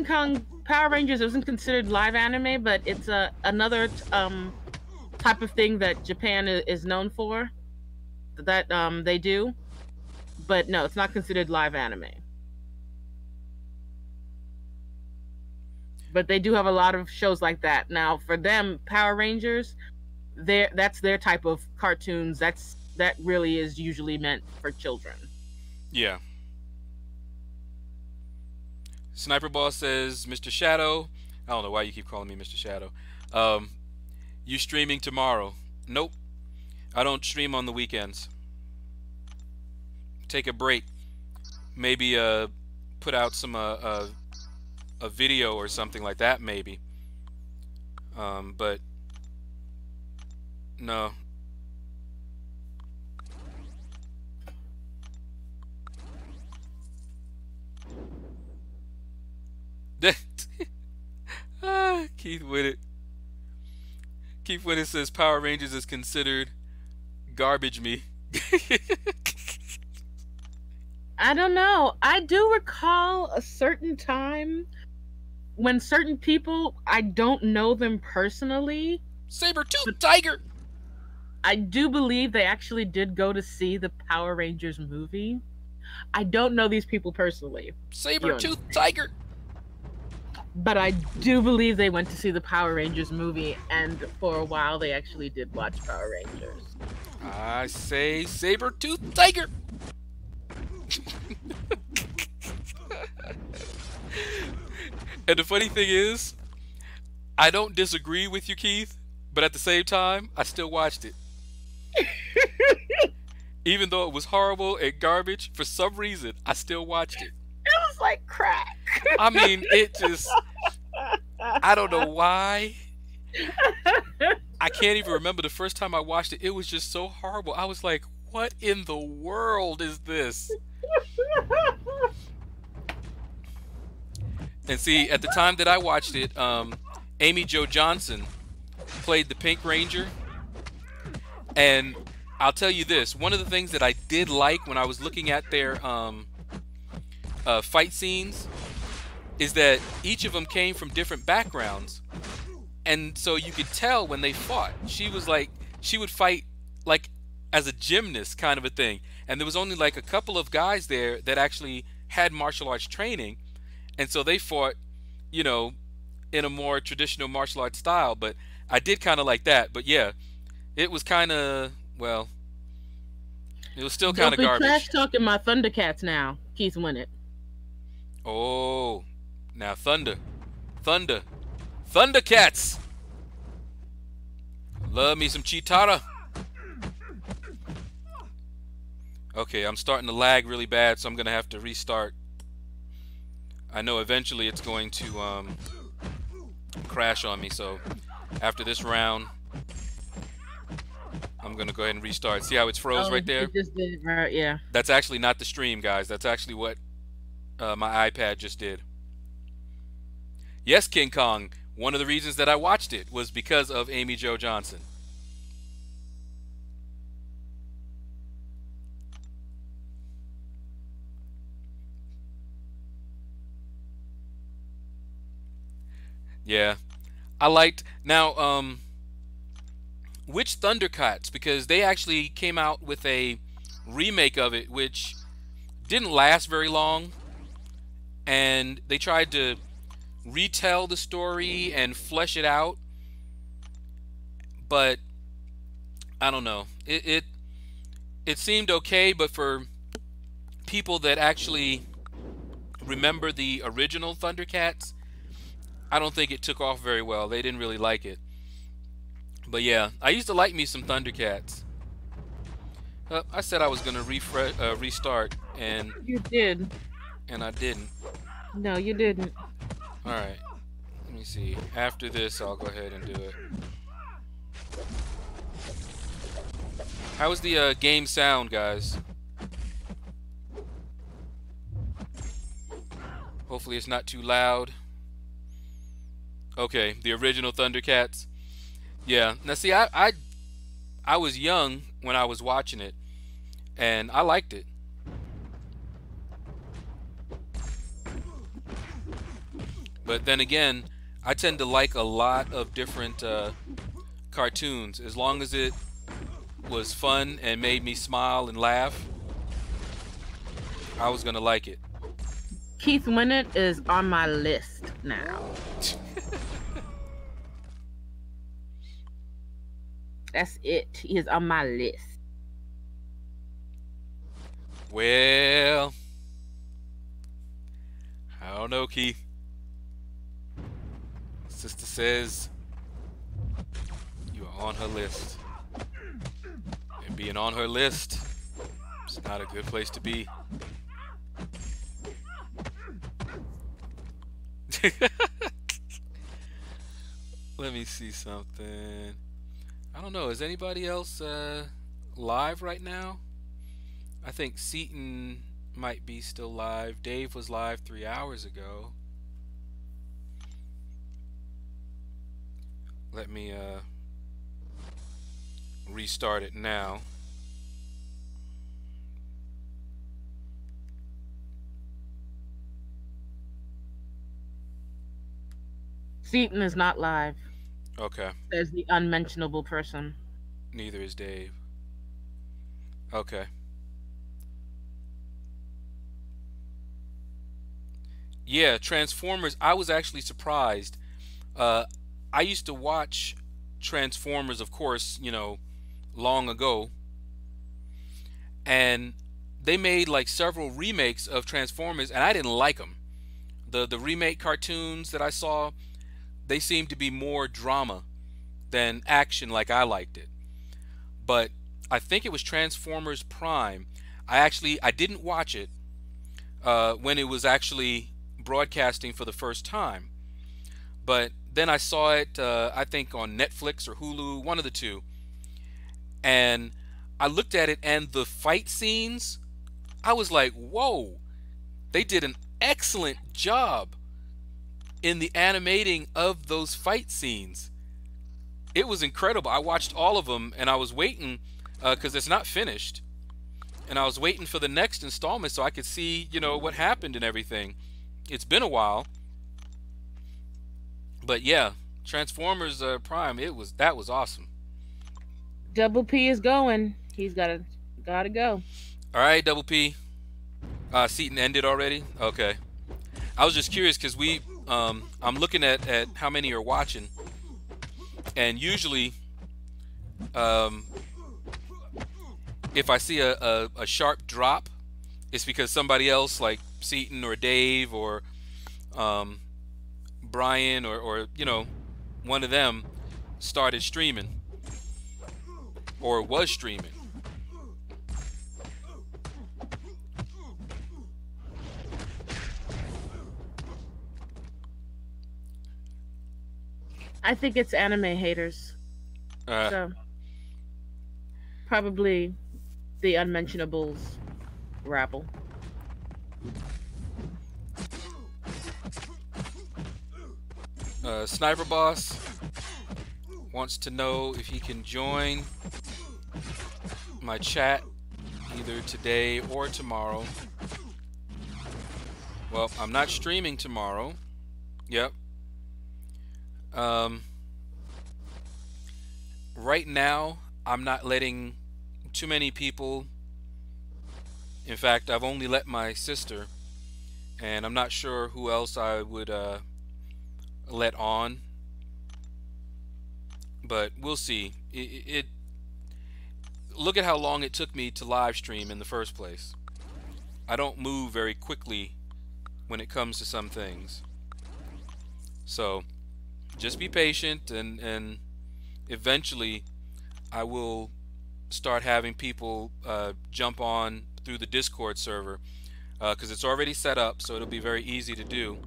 Kong Power Rangers isn't considered live anime, but it's another type of thing that Japan is known for. That they do, but no, it's not considered live anime. But they do have a lot of shows like that. Now, for them, Power Rangers, that's their type of cartoons. That really is usually meant for children. Yeah. Sniper Boss says, Mr. Shadow. I don't know why you keep calling me Mr. Shadow. You streaming tomorrow? Nope. I don't stream on the weekends. Take a break. Maybe put out some a video or something like that, maybe. But no. Keith Winnett. Keith Winnett says Power Rangers is considered garbage me. I don't know. I do recall a certain time when certain people, I don't know them personally. Saber-tooth tiger. I do believe they actually did go to see the Power Rangers movie. I don't know these people personally. Saber-tooth tiger. But I do believe they went to see the Power Rangers movie, and for a while they actually did watch Power Rangers. I say saber-tooth tiger. And the funny thing is, I don't disagree with you, Keith, but at the same time, I still watched it. Even though it was horrible and garbage, for some reason, I still watched it. It was like crack. I mean, it just... I don't know why. I can't even remember the first time I watched it. It was just so horrible. I was like, what in the world is this? And see, at the time that I watched it, Amy Jo Johnson played the Pink Ranger. And I'll tell you this, one of the things that I did like when I was looking at their fight scenes is that each of them came from different backgrounds. And so you could tell when they fought. She was like, she would fight like as a gymnast kind of a thing. And there was only like a couple of guys there that actually had martial arts training. And so they fought, you know, in a more traditional martial arts style. But I did kind of like that. But yeah, it was kind of, well, it was still kind of garbage. Trash talking my Thundercats now, Keith Winnett. Oh, now Thundercats. Love me some Chitara. Okay, I'm starting to lag really bad, so I'm gonna have to restart. I know eventually it's going to crash on me, so after this round, I'm gonna go ahead and restart. See how it's froze right there? It just did, right, yeah. That's actually not the stream, guys. That's actually what My iPad just did. Yes, King Kong. One of the reasons that I watched it was because of Amy Jo Johnson. Yeah, I liked. Now, which Thundercats? Because they actually came out with a remake of it, which didn't last very long, and they tried to retell the story and flesh it out, but I don't know. It seemed okay, but for people that actually remember the original Thundercats, I don't think it took off very well. They didn't really like it. But yeah, I used to like me some Thundercats. I said I was gonna restart, You did. and I didn't. No, you didn't. All right, let me see. After this, I'll go ahead and do it. How was the game sound, guys? Hopefully, it's not too loud. Okay, the original Thundercats. Yeah. Now, see, I was young when I was watching it, and I liked it. But then again, I tend to like a lot of different cartoons. As long as it was fun and made me smile and laugh, I was gonna like it. Keith Winnett is on my list now. That's it. He is on my list. Well, I don't know, Keith. Sister says you are on her list. And being on her list is not a good place to be. Let me see something. I don't know. Is anybody else live right now? I think Seaton might be still live. Dave was live 3 hours ago. Let me restart it now. Seaton is not live. Okay. There's the unmentionable person. Neither is Dave. Okay. Yeah, Transformers. I was actually surprised. Uh, I used to watch Transformers, of course, long ago, and they made like several remakes of Transformers, and I didn't like them. The remake cartoons that I saw, they seemed to be more drama than action like I liked it. But I think it was Transformers Prime. I didn't watch it when it was actually broadcasting for the first time. But then I saw it, I think on Netflix or Hulu, one of the two. And I looked at it, and the fight scenes, I was like, whoa, they did an excellent job in the animating of those fight scenes. It was incredible. I watched all of them, and I was waiting because it's not finished. And I was waiting for the next installment so I could see, what happened and everything. It's been a while. But yeah, Transformers Prime, that was awesome. Double P is going. He's gotta go. All right, Double P. Seaton ended already. Okay. I was just curious because I'm looking at how many are watching, and usually, if I see a sharp drop, it's because somebody else like Seaton or Dave or Brian or one of them started streaming or was streaming. I think it's anime haters. Uh, So probably the unmentionables rabble. Sniper Boss wants to know if he can join my chat either today or tomorrow. Well, I'm not streaming tomorrow. Yep. Um, right now, I'm not letting too many people. In fact, I've only let my sister, and I'm not sure who else I would let on. But we'll see. Look at how long it took me to live stream in the first place. I don't move very quickly when it comes to some things. So just be patient, and eventually I will start having people jump on through the Discord server, because it's already set up, so it'll be very easy to do,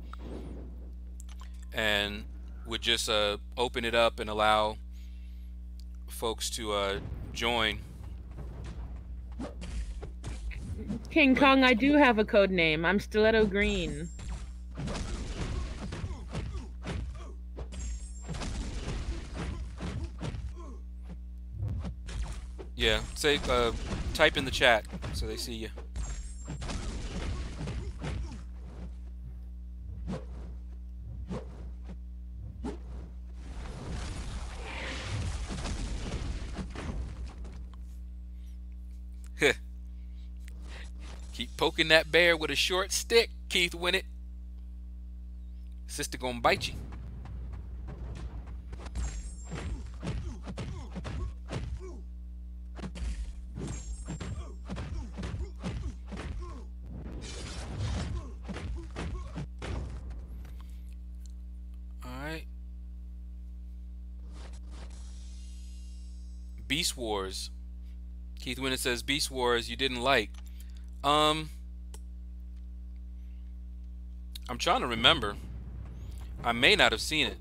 and would just open it up and allow folks to join. King But Kong, I do have a code name. I'm Stiletto Green. yeah, say type in the chat so they see you. Keep poking that bear with a short stick, Keith Winnett. Sister gonna bite you. Alright. Beast Wars. Keith Winnett says Beast Wars you didn't like. I'm trying to remember. I may not have seen it.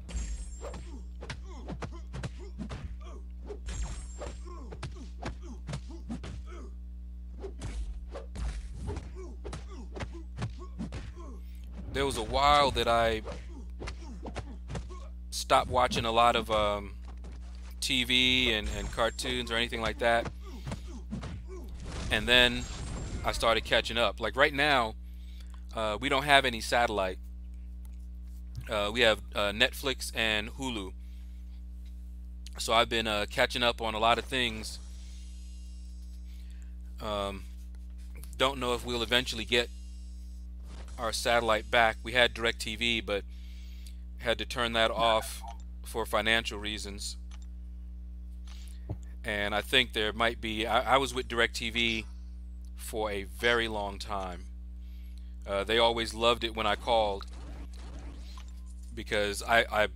There was a while that I stopped watching a lot of TV and cartoons or anything like that. And then I started catching up. Like right now, we don't have any satellite. We have Netflix and Hulu. So I've been catching up on a lot of things. Don't know if we'll eventually get our satellite back. We had DirecTV, but had to turn that off for financial reasons. And I think there might be, I was with DirecTV for a very long time. They always loved it when I called, because I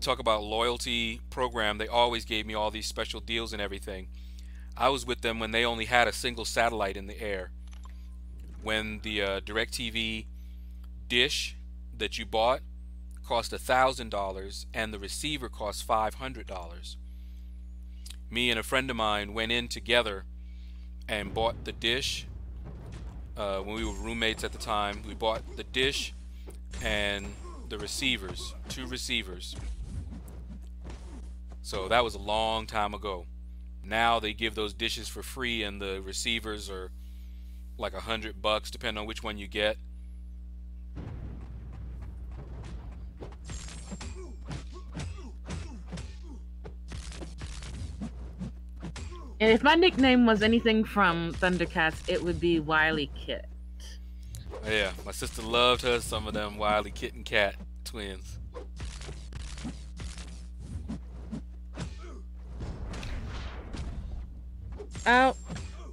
talk about loyalty program. They always gave me all these special deals and everything. I was with them when they only had a single satellite in the air. When the DirecTV dish that you bought cost $1,000 and the receiver cost $500. Me and a friend of mine went in together and bought the dish. When we were roommates at the time, we bought the dish and the receivers, 2 receivers. So that was a long time ago. Now they give those dishes for free, and the receivers are like $100, depending on which one you get. And if my nickname was anything from Thundercats, it would be Wily Kit. Yeah, my sister loved her some of them Wily Kit and Cat twins. Oh,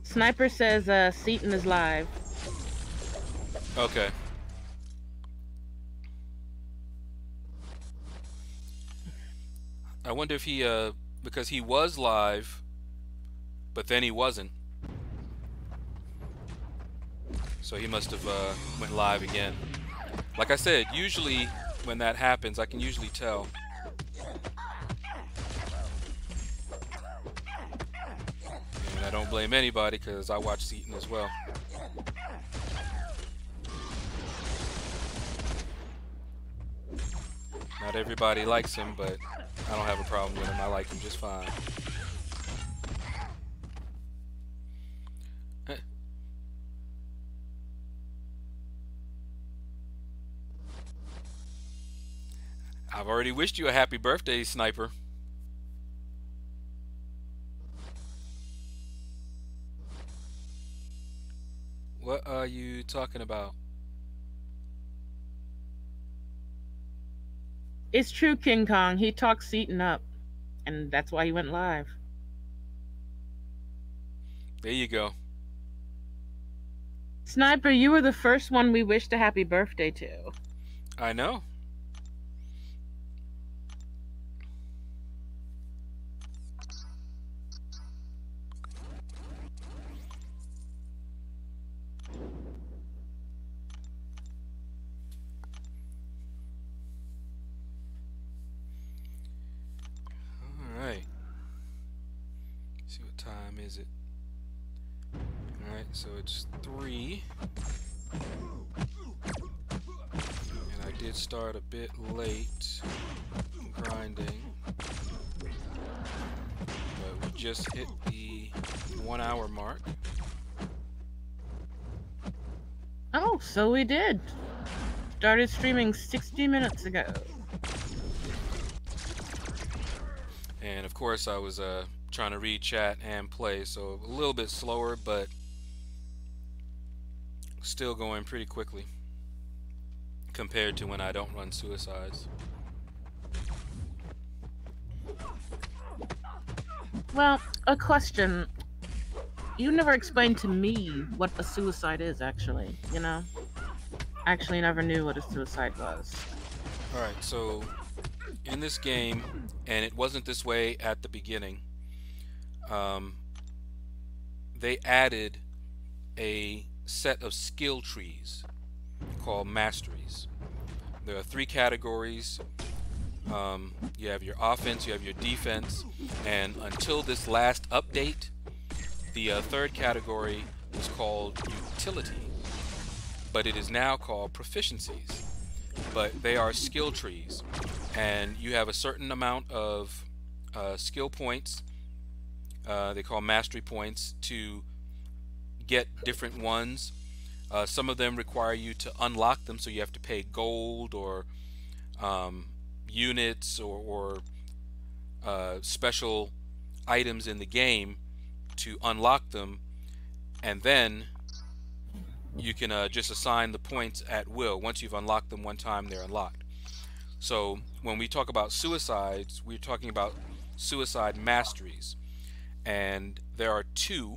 Sniper says Seaton is live. Okay. I wonder if he, because he was live, but then he wasn't. So he must have went live again. Like I said, usually when that happens, I can usually tell. And I don't blame anybody, because I watch Seaton as well. Not everybody likes him, but I don't have a problem with him. I like him just fine. I've already wished you a happy birthday, Sniper. What are you talking about? It's true, King Kong. He talks Seaton up, and that's why he went live. There you go. Sniper, you were the first one we wished a happy birthday to. I know. All right. See what time is it? All right, so it's 3, and I did start a bit late grinding, but we just hit the 1 hour mark. Oh, so we did. Started streaming 60 minutes ago. And of course, I was trying to read chat and play, so a little bit slower, but still going pretty quickly compared to when I don't run suicides. Well, a question. You never explained to me what a suicide is, actually. You know? I actually never knew what a suicide was. Alright, so in this game, and it wasn't this way at the beginning, they added a set of skill trees called masteries. There are 3 categories. You have your offense, you have your defense, and until this last update, the 3rd category was called utility, but it is now called proficiencies. But they are skill trees, and you have a certain amount of skill points, they call mastery points, to get different ones. Some of them require you to unlock them, so you have to pay gold or units or special items in the game to unlock them, and then you can just assign the points at will. Once you've unlocked them one time, they're unlocked. So when we talk about suicides, we're talking about suicide masteries, and there are 2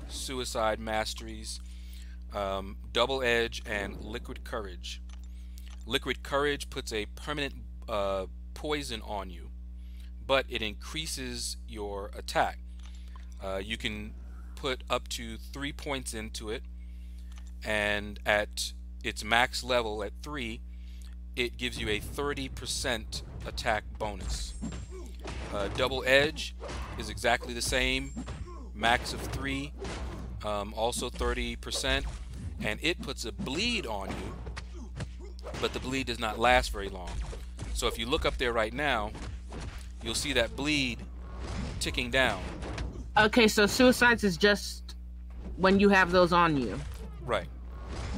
suicide masteries, Double Edge and Liquid Courage. Liquid Courage puts a permanent poison on you, but it increases your attack. You can put up to 3 points into it, and at its max level at 3, it gives you a 30% attack bonus. Double Edge is exactly the same, max of 3, also 30%, and it puts a bleed on you, but the bleed does not last very long. So if you look up there right now, you'll see that bleed ticking down. Okay, so suicides is just when you have those on you. Right.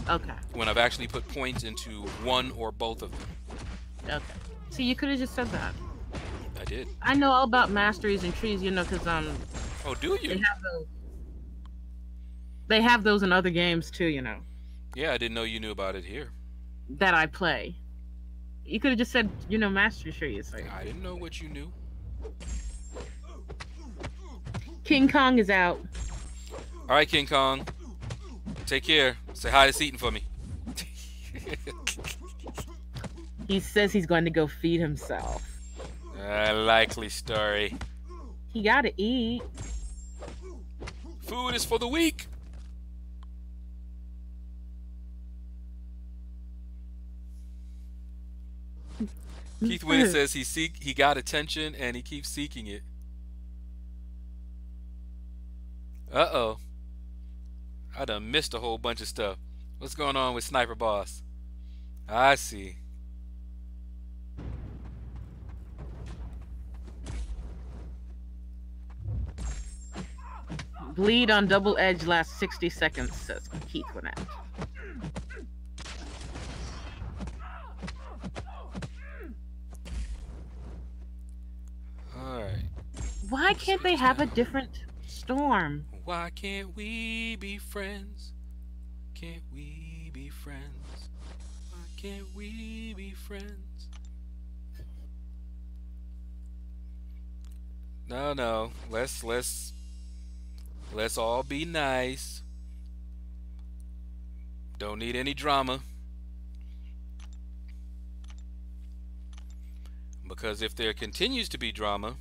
Okay. When I've actually put points into one or both of them. Okay. See, you could have just said that. I did. I know all about masteries and trees, you know, because Oh, do you? They have those in other games too, you know. Yeah, I didn't know you knew about it here. That I play. You could have just said, you know, mastery trees. Like, I didn't know what you knew. King Kong is out. All right, King Kong. Take care. Say hi to Seaton for me. He says he's going to go feed himself. A likely story. He gotta eat. Food is for the weak. Keith Winnet says he got attention and he keeps seeking it. Uh-oh. I done missed a whole bunch of stuff. What's going on with Sniper Boss? I see. Bleed on double edge lasts 60 seconds, says Keith Winnett. All right. Why can't they Switch have a down. different storm? Why can't we be friends? Can't we be friends? Why can't we be friends? No, no. Let's all be nice. Don't need any drama. Because if there continues to be drama,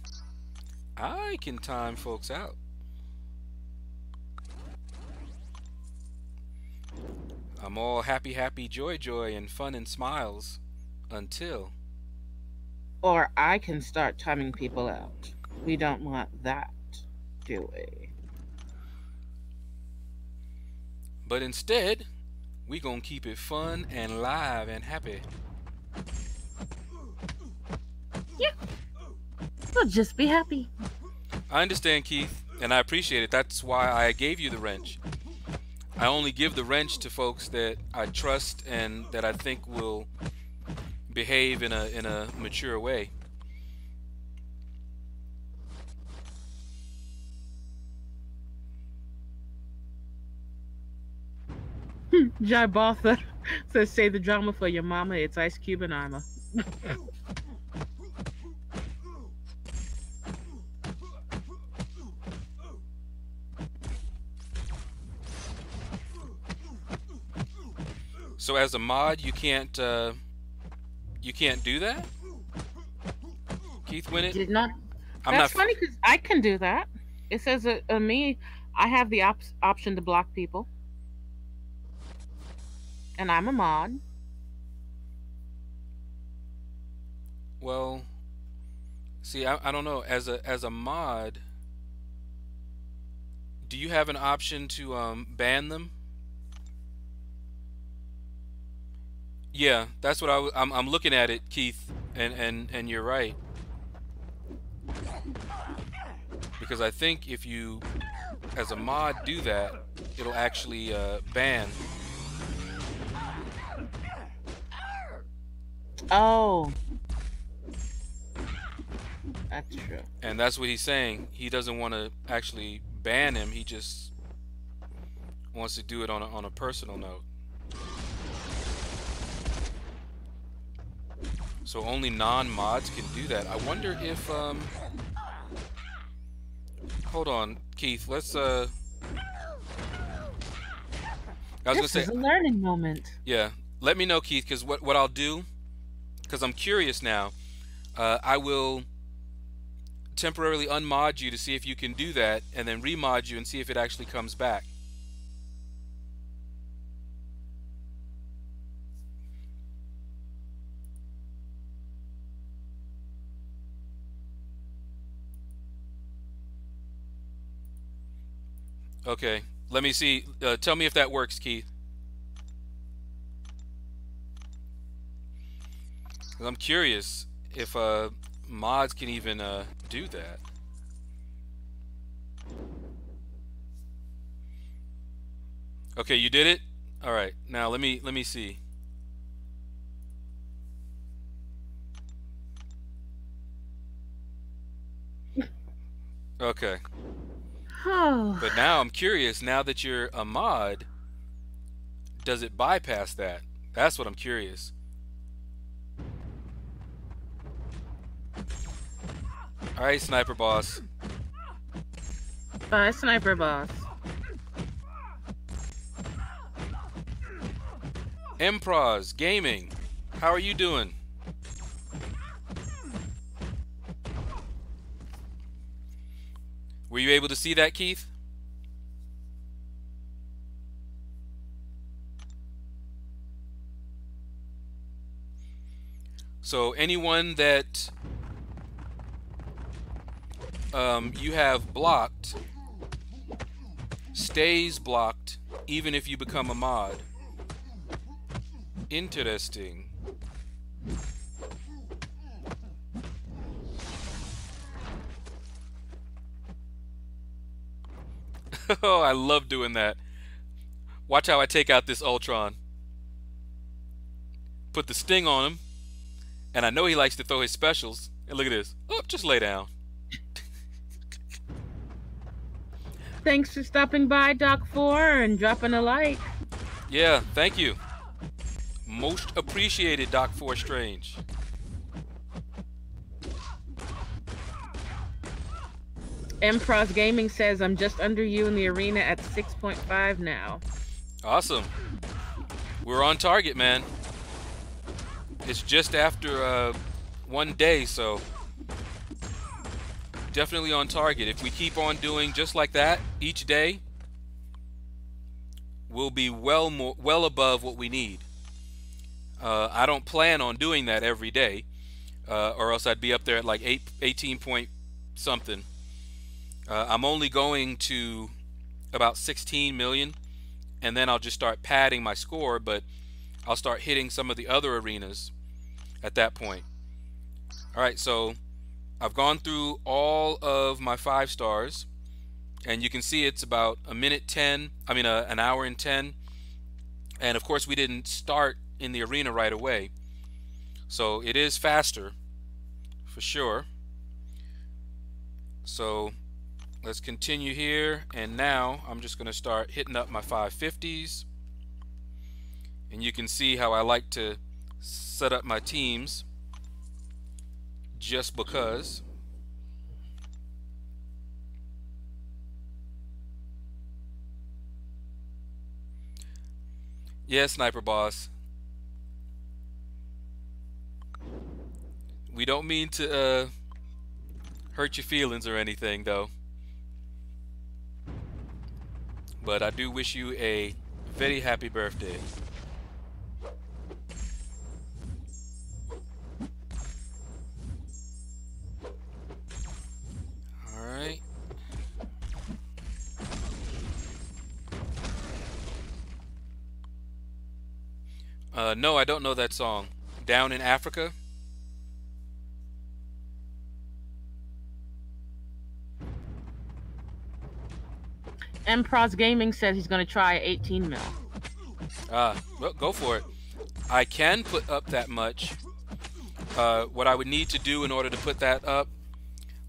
I can time folks out. I'm all happy, happy, joy, joy, and fun and smiles until. Or I can start timing people out. We don't want that, do we? But instead, we gonna keep it fun and live and happy. Yeah, we'll just be happy. I understand, Keith, and I appreciate it. That's why I gave you the wrench. I only give the wrench to folks that I trust and that I think will behave in a mature way. Jai Bartha says, save the drama for your mama. It's Ice Cube and Ima. So as a mod, you can't do that, Keith Winnett. Did not. I'm That's not. funny because I can do that. It says me, I have the option to block people, and I'm a mod. Well, see, I don't know. As a mod, do you have an option to ban them? Yeah, that's what I'm looking at it, Keith, and you're right. Because I think if you, as a mod, do that, it'll actually ban. Oh, that's true. And that's what he's saying. He doesn't want to actually ban him. He just wants to do it on a personal note. So only non-mods can do that. I wonder if hold on, Keith. Let's I was gonna This say, is a learning moment. yeah. Let me know, Keith, because what I'll do, because I'm curious now. I will temporarily unmod you to see if you can do that, and then remod you and see if it actually comes back. Okay, let me see. Tell me if that works, Keith. 'Cause I'm curious if mods can even do that. Okay, you did it. All right, now let me see. Okay, Oh, but now I'm curious. Now that you're a mod, does it bypass that? That's what I'm curious. All right, Sniper Boss. bye, Sniper Boss. Empros Gaming, how are you doing? Were you able to see that, Keith? So anyone that you have blocked stays blocked even if you become a mod. Interesting. Oh, I love doing that. Watch how I take out this Ultron. Put the sting on him, and I know he likes to throw his specials. And look at this. Oh, just lay down. Thanks for stopping by, Doc 4, and dropping a like. Yeah, thank you. Most appreciated, Doc Four Strange. Empros Gaming says I'm just under you in the arena at 6.5 now. Awesome. We're on target, man. It's just after 1 day, so definitely on target. If we keep on doing just like that each day, we'll be well above what we need. I don't plan on doing that every day, or else I'd be up there at like 18 point something. I'm only going to about 16 million, and then I'll just start padding my score, but I'll start hitting some of the other arenas at that point. All right, so I've gone through all of my 5 stars, and you can see it's about a minute 10, I mean an hour and 10, and of course we didn't start in the arena right away, so it is faster for sure. So let's continue here, and now I'm just going to start hitting up my 550s, and you can see how I like to set up my teams just because. Yeah, Sniper Boss. We don't mean to hurt your feelings or anything, though. But I do wish you a very happy birthday. Alright. No, I don't know that song. Down in Africa? Empros Gaming says he's going to try 18 mil. Well, go for it. I can put up that much. What I would need to do in order to put that up,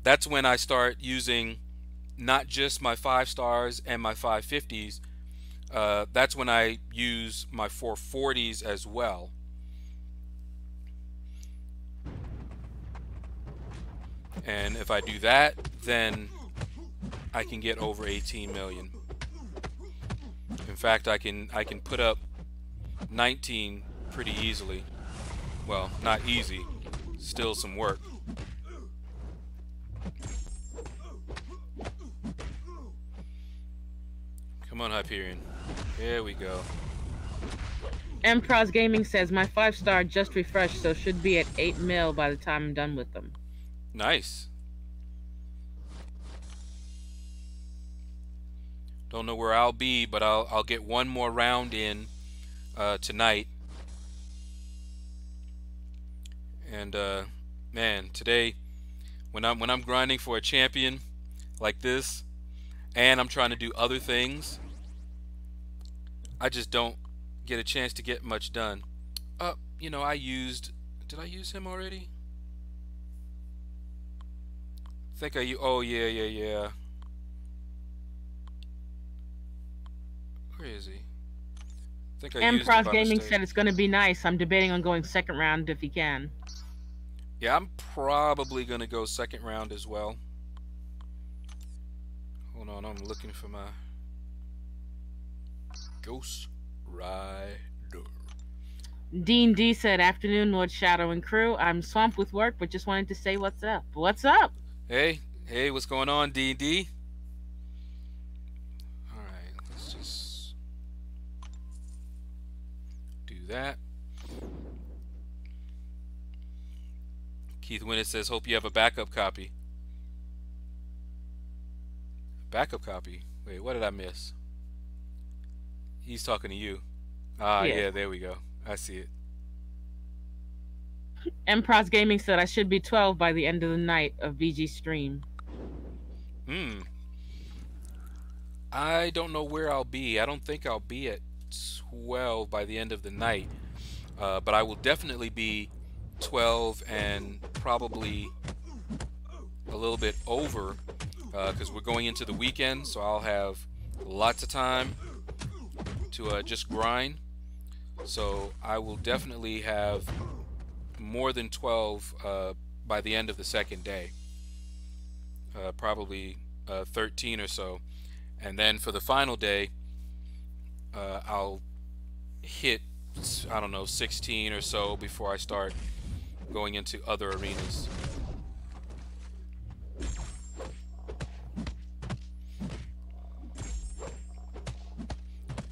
that's when I start using not just my 5 stars and my 550s. That's when I use my 440s as well. And if I do that, then I can get over 18 million. In fact, I can put up 19 pretty easily. Well, not easy, still some work. Come on, Hyperion. There we go. Empros Gaming says my 5-star just refreshed, so should be at 8 mil by the time I'm done with them. Nice. Don't know where I'll be, but I'll get one more round in tonight. And man, today when I'm grinding for a champion like this, and I'm trying to do other things, I just don't get a chance to get much done. You know, did I use him already? I think oh yeah. Where is he? I think I used him Empros by Gaming mistake. said it's going to be nice. I'm debating on going second round if he can. Yeah, I'm probably gonna go second round as well. Hold on, I'm looking for my Ghost Rider. Dean D said, "Afternoon, Lord Shadow and crew. I'm swamped with work, but just wanted to say what's up. What's up?" Hey, what's going on, D&D? All right, let's just do that. Keith Winnett says, "Hope you have a backup copy." Backup copy? Wait, what did I miss? He's talking to you. Yeah, there we go. I see it. Empros Gaming said I should be 12 by the end of the night of BG stream. I don't know where I'll be. I don't think I'll be at 12 by the end of the night. But I will definitely be 12 and probably a little bit over because we're going into the weekend, so I'll have lots of time to just grind. So I will definitely have more than 12 by the end of the second day, probably 13 or so. And then for the final day, I'll hit, I don't know, 16 or so before I start going into other arenas.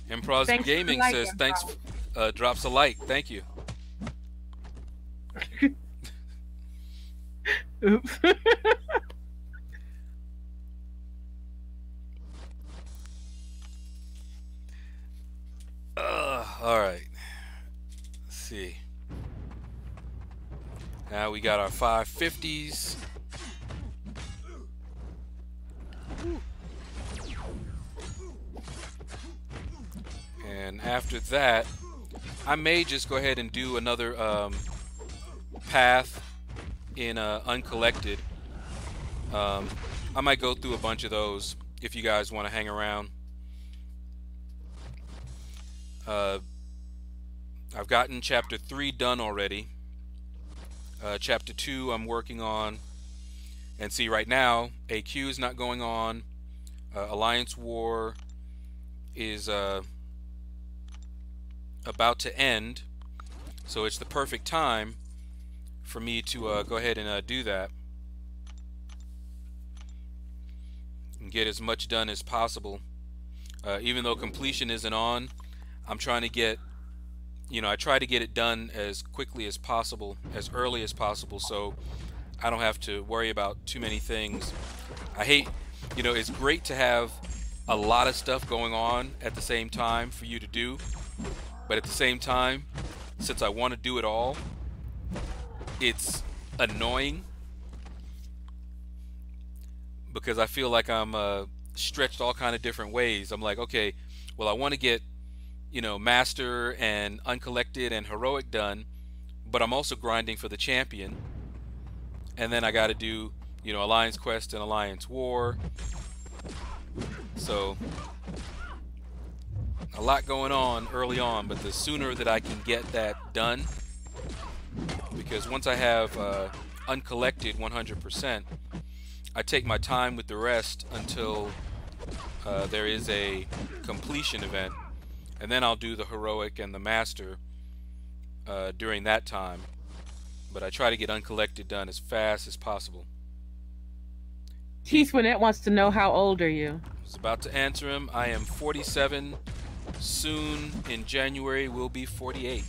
Impros Thanks for the Gaming like, says thanks, drops a like. Thank you. Oops. All right. Let's see. Now we got our 550s. And after that, I may just go ahead and do another path in uncollected. I might go through a bunch of those if you guys want to hang around. I've gotten chapter 3 done already. Chapter 2 I'm working on. And see, right now, AQ is not going on. Alliance War is about to end. So it's the perfect time for me to go ahead and do that. And get as much done as possible. Even though completion isn't on, I'm trying to get, I try to get it done as quickly as possible, as early as possible, so I don't have to worry about too many things. I hate, it's great to have a lot of stuff going on at the same time for you to do, but at the same time, since I want to do it all, it's annoying because I feel like I'm stretched all kind of different ways. I'm like, okay, well, I want to get master and uncollected and heroic done, but I'm also grinding for the champion, and then I got to do Alliance Quest and Alliance War. So a lot going on early on, but the sooner that I can get that done, because once I have uncollected 100%, I take my time with the rest until there is a completion event. And then I'll do the heroic and the master during that time. But I try to get uncollected done as fast as possible. Keith Winnett wants to know, how old are you? I was about to answer him. I am 47. Soon in January will be 48.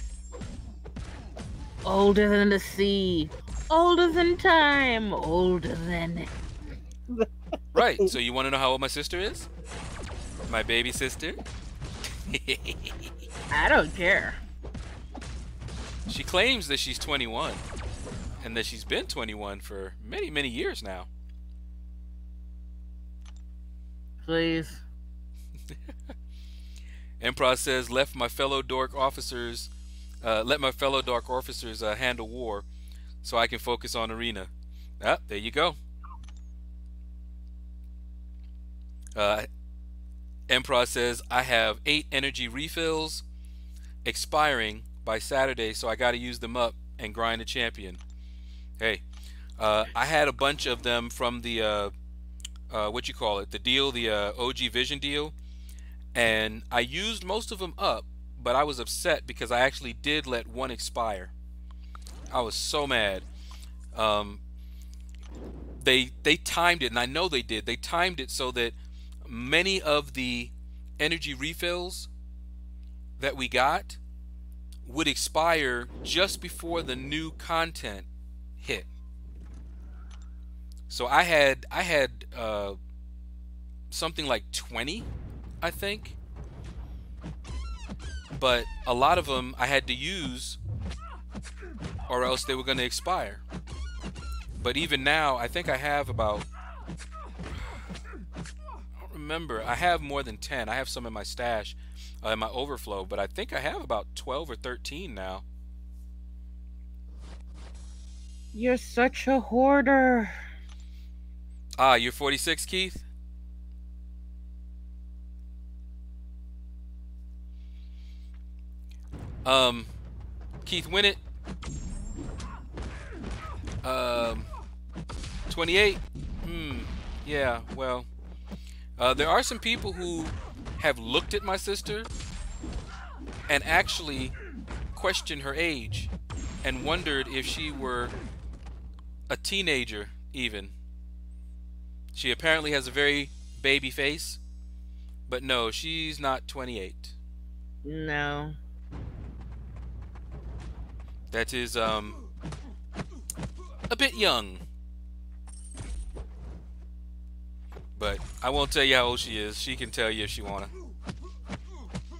Older than the sea. Older than time. Older than... Right. So you want to know how old my sister is? My baby sister? I don't care. She claims that she's 21 and that she's been 21 for many, many years now. Please. Emperor says, let my fellow dork officers handle war so I can focus on arena. Ah, there you go. Emperor says, I have 8 energy refills expiring by Saturday, so I got to use them up and grind a champion. Hey, I had a bunch of them from the the deal, the OG Vision deal, and I used most of them up, but I was upset because I actually did let one expire. I was so mad. They timed it, and I know they did. They timed it so that many of the energy refills that we got would expire just before the new content hit. So I had something like 20, I think, but a lot of them I had to use or else they were going to expire. But even now, I think I have about, I don't remember. I have more than 10. I have some in my stash, in my overflow, but I think I have about 12 or 13 now. You're such a hoarder. Ah, you're 46, Keith? Um, Keith Winnett, um, 28? Hmm, yeah, well, there are some people who have looked at my sister and actually questioned her age and wondered if she were a teenager, even. She apparently has a very baby face, but no, she's not 28. No. That is, a bit young. But I won't tell you how old she is. She can tell you if she wanna.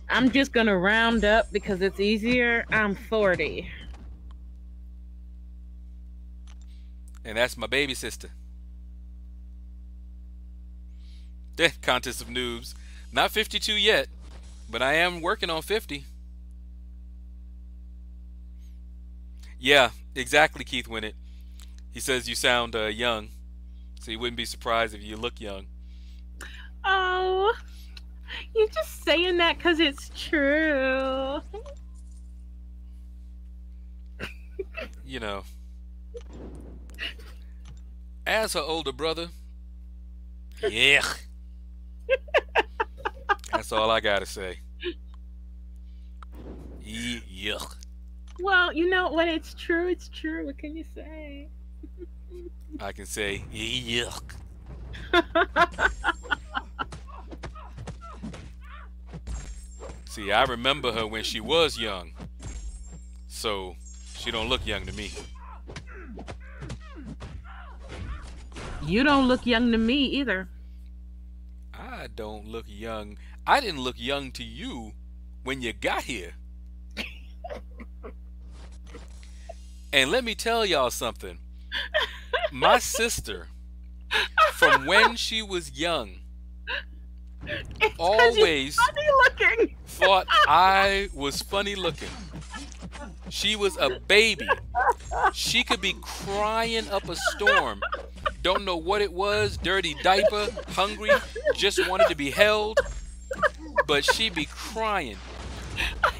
I'm just going to round up because it's easier. I'm 40. And that's my baby sister. The contest of noobs. Not 52 yet, but I am working on 50. Yeah, exactly, Keith Winnett. He says you sound young, so he wouldn't be surprised if you look young. Oh, you're just saying that because it's true. You know, as her older brother, yeah. That's all I gotta say. Yuck. Well, you know, when it's true, it's true. What can you say? I can say yuck. See, I remember her when she was young, so she don't look young to me. You don't look young to me either. I don't look young. I didn't look young to you when you got here. And let me tell y'all something. My sister, from when she was young, It's 'cause always you're funny looking. thought I was funny looking. She was a baby. She could be crying up a storm. Don't know what it was, dirty diaper, hungry, just wanted to be held. But she'd be crying.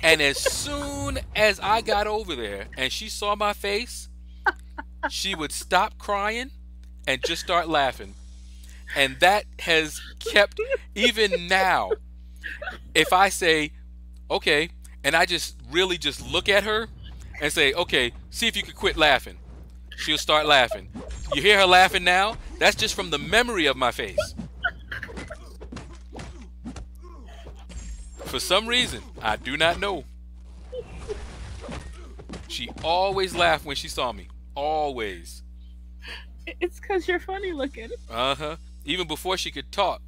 And as soon as I got over there and she saw my face, she would stop crying and just start laughing. And that has kept, even now, if I say, okay, and I just really just look at her and say, okay, see if you could quit laughing. She'll start laughing. You hear her laughing now? That's just from the memory of my face. For some reason, I do not know. She always laughed when she saw me. Always. It's because you're funny looking. Uh-huh. Even before she could talk,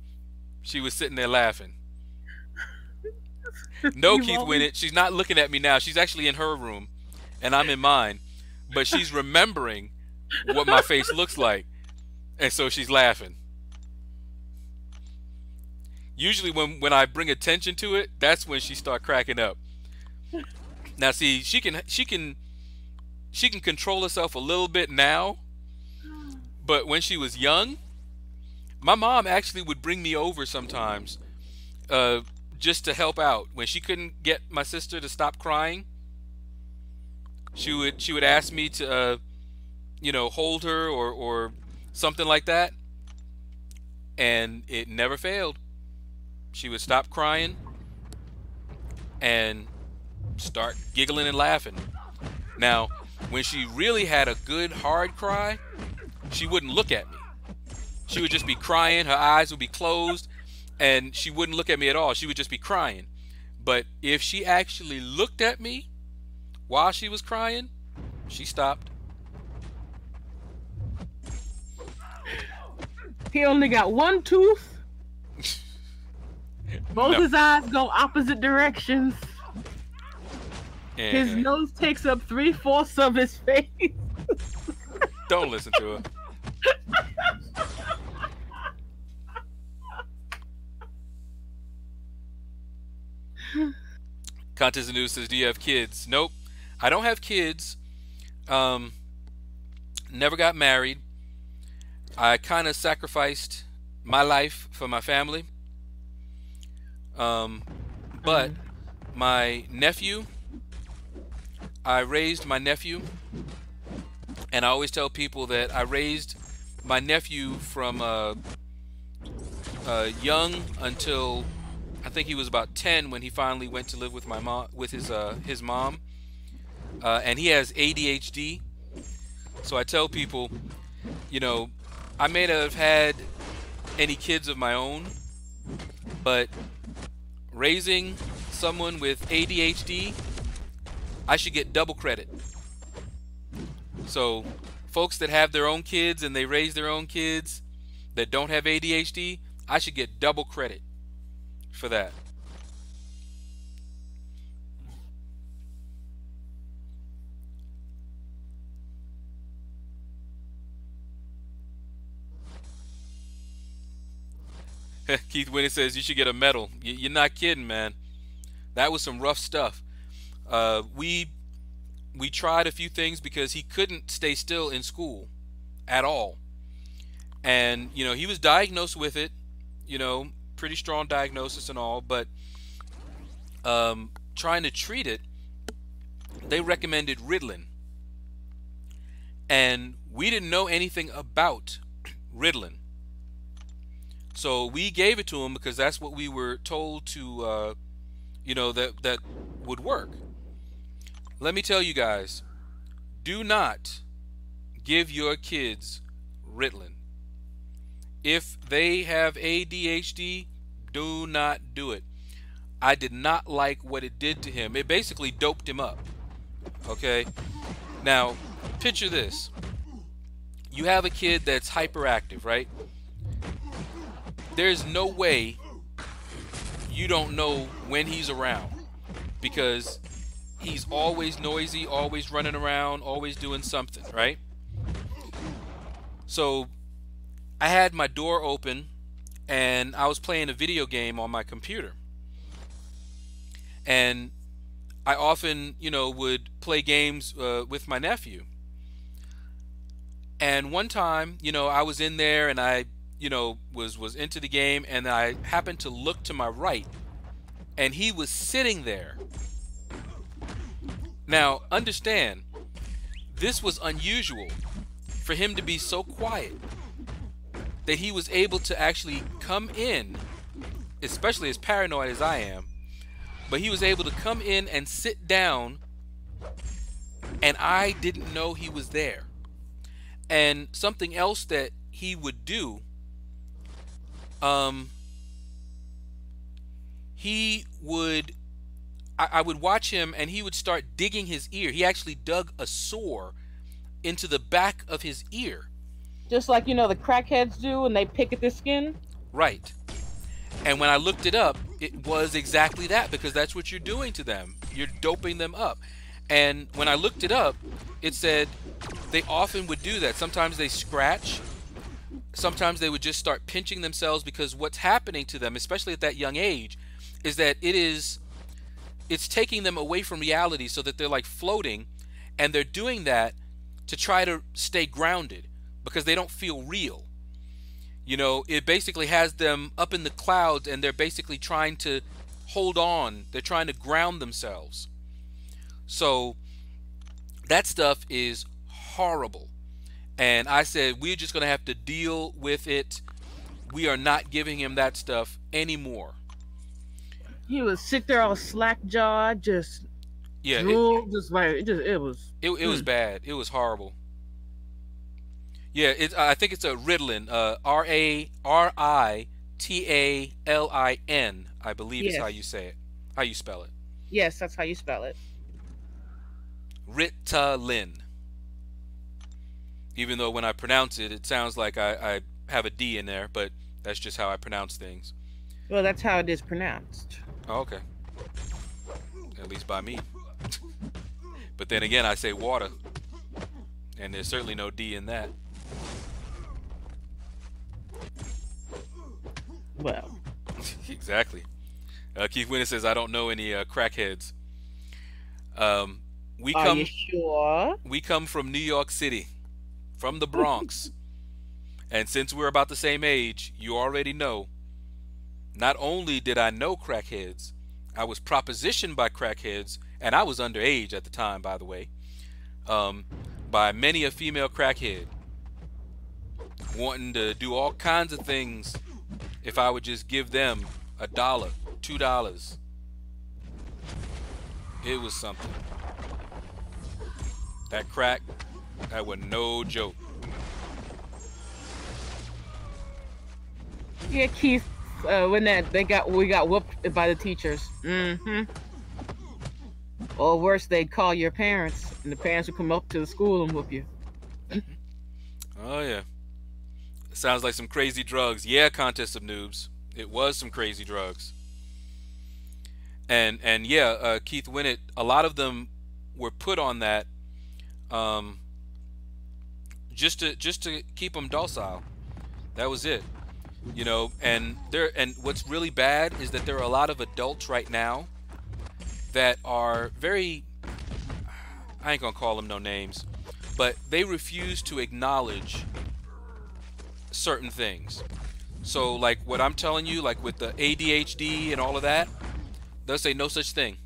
she was sitting there laughing. No, Keith Winnett, she's not looking at me now. She's actually in her room, and I'm in mine. But she's remembering what my face looks like, and so she's laughing. Usually when I bring attention to it, that's when she start cracking up. Now see, she can control herself a little bit now, but when she was young, my mom actually would bring me over sometimes, just to help out. When she couldn't get my sister to stop crying, she would ask me to, hold her or something like that, and it never failed. She would stop crying and start giggling and laughing. Now, when she really had a good hard cry, she wouldn't look at me. She would just be crying, her eyes would be closed, and she wouldn't look at me at all. She would just be crying. But if she actually looked at me while she was crying, she stopped. He only got one tooth. Both No. his eyes go opposite directions. His And nose takes up 3/4 of his face. don't listen to her. Contest News says, "Do you have kids?" Nope, I don't have kids. Um, Never got married. I kind of sacrificed my life for my family. Um, but Mm. my nephew, I raised my nephew, and I always tell people that I raised my nephew from young until I think he was about 10 when he finally went to live with my mom, with his mom, and he has ADHD. So I tell people, you know, I may not have had any kids of my own, but raising someone with ADHD, I should get double credit. So folks that have their own kids and they raise their own kids that don't have ADHD, I should get double credit for that. Keith Winnie says you should get a medal. You're not kidding, man. That was some rough stuff. We tried a few things because he couldn't stay still in school at all, and he was diagnosed with it. Pretty strong diagnosis and all, but trying to treat it, they recommended Ritalin, and we didn't know anything about Ritalin. So we gave it to him because that's what we were told to, that would work. Let me tell you guys, do not give your kids Ritalin. If they have ADHD, do not do it. I did not like what it did to him. It basically doped him up. Okay? Now, picture this. You have a kid that's hyperactive, right? There's no way you don't know when he's around, because he's always noisy, always running around, always doing something, right? So I had my door open and I was playing a video game on my computer. And I often, would play games with my nephew. And one time, I was in there and I, was into the game, and I happened to look to my right and he was sitting there. Now, understand, this was unusual for him to be so quiet that he was able to actually come in, especially as paranoid as I am, but he was able to come in and sit down, and I didn't know he was there. And something else that he would do, he would, I would watch him and he would start digging his ear. He actually dug a sore into the back of his ear. Just like the crackheads do when they pick at the skin. Right. And when I looked it up, it was exactly that, because that's what you're doing to them. You're doping them up. And when I looked it up, it said they often would do that. Sometimes they scratch. Sometimes they would just start pinching themselves, because what's happening to them, especially at that young age, is that it's taking them away from reality, so that they're like floating, and they're doing that to try to stay grounded because they don't feel real. It basically has them up in the clouds, and they're basically trying to hold on. They're trying to ground themselves. So that stuff is horrible. And I said, we're just going to have to deal with it. We are not giving him that stuff anymore. He would sit there all slack jawed, just Yeah, drool, just like it was. it was bad. It was horrible. Yeah, I think it's a Ritalin, Ritalin, I believe is how Yes, you say it, how you spell it. yes, that's how you spell it. Ritalin. Even though when I pronounce it, it sounds like I have a D in there, but that's just how I pronounce things. Well, that's how it is pronounced. Oh, okay, at least by me. But then again, I say water, and there's certainly no D in that. Well, Exactly. Keith Winner says, I don't know any crackheads. Um, we Are you come sure? we come from New York City, from the Bronx, and since we're about the same age, you already know. Not only did I know crackheads, I was propositioned by crackheads, and I was underage at the time, by the way, um, by many a female crackhead wanting to do all kinds of things if I would just give them $1, $2. It was something. That crack, that was no joke. Yeah, Keith. When that we got whooped by the teachers. Mm-hmm. Or worse, they'd call your parents, and the parents would come up to the school and whoop you. Oh yeah, sounds like some crazy drugs. Yeah, contest of noobs. It was some crazy drugs. And yeah, Keith Winnett. A lot of them were put on that um, just to keep them docile. That was it. And what's really bad is that there are a lot of adults right now that are very, I ain't gonna call them no names, but they refuse to acknowledge certain things. So like what I'm telling you, like with the ADHD and all of that, they'll say no such thing.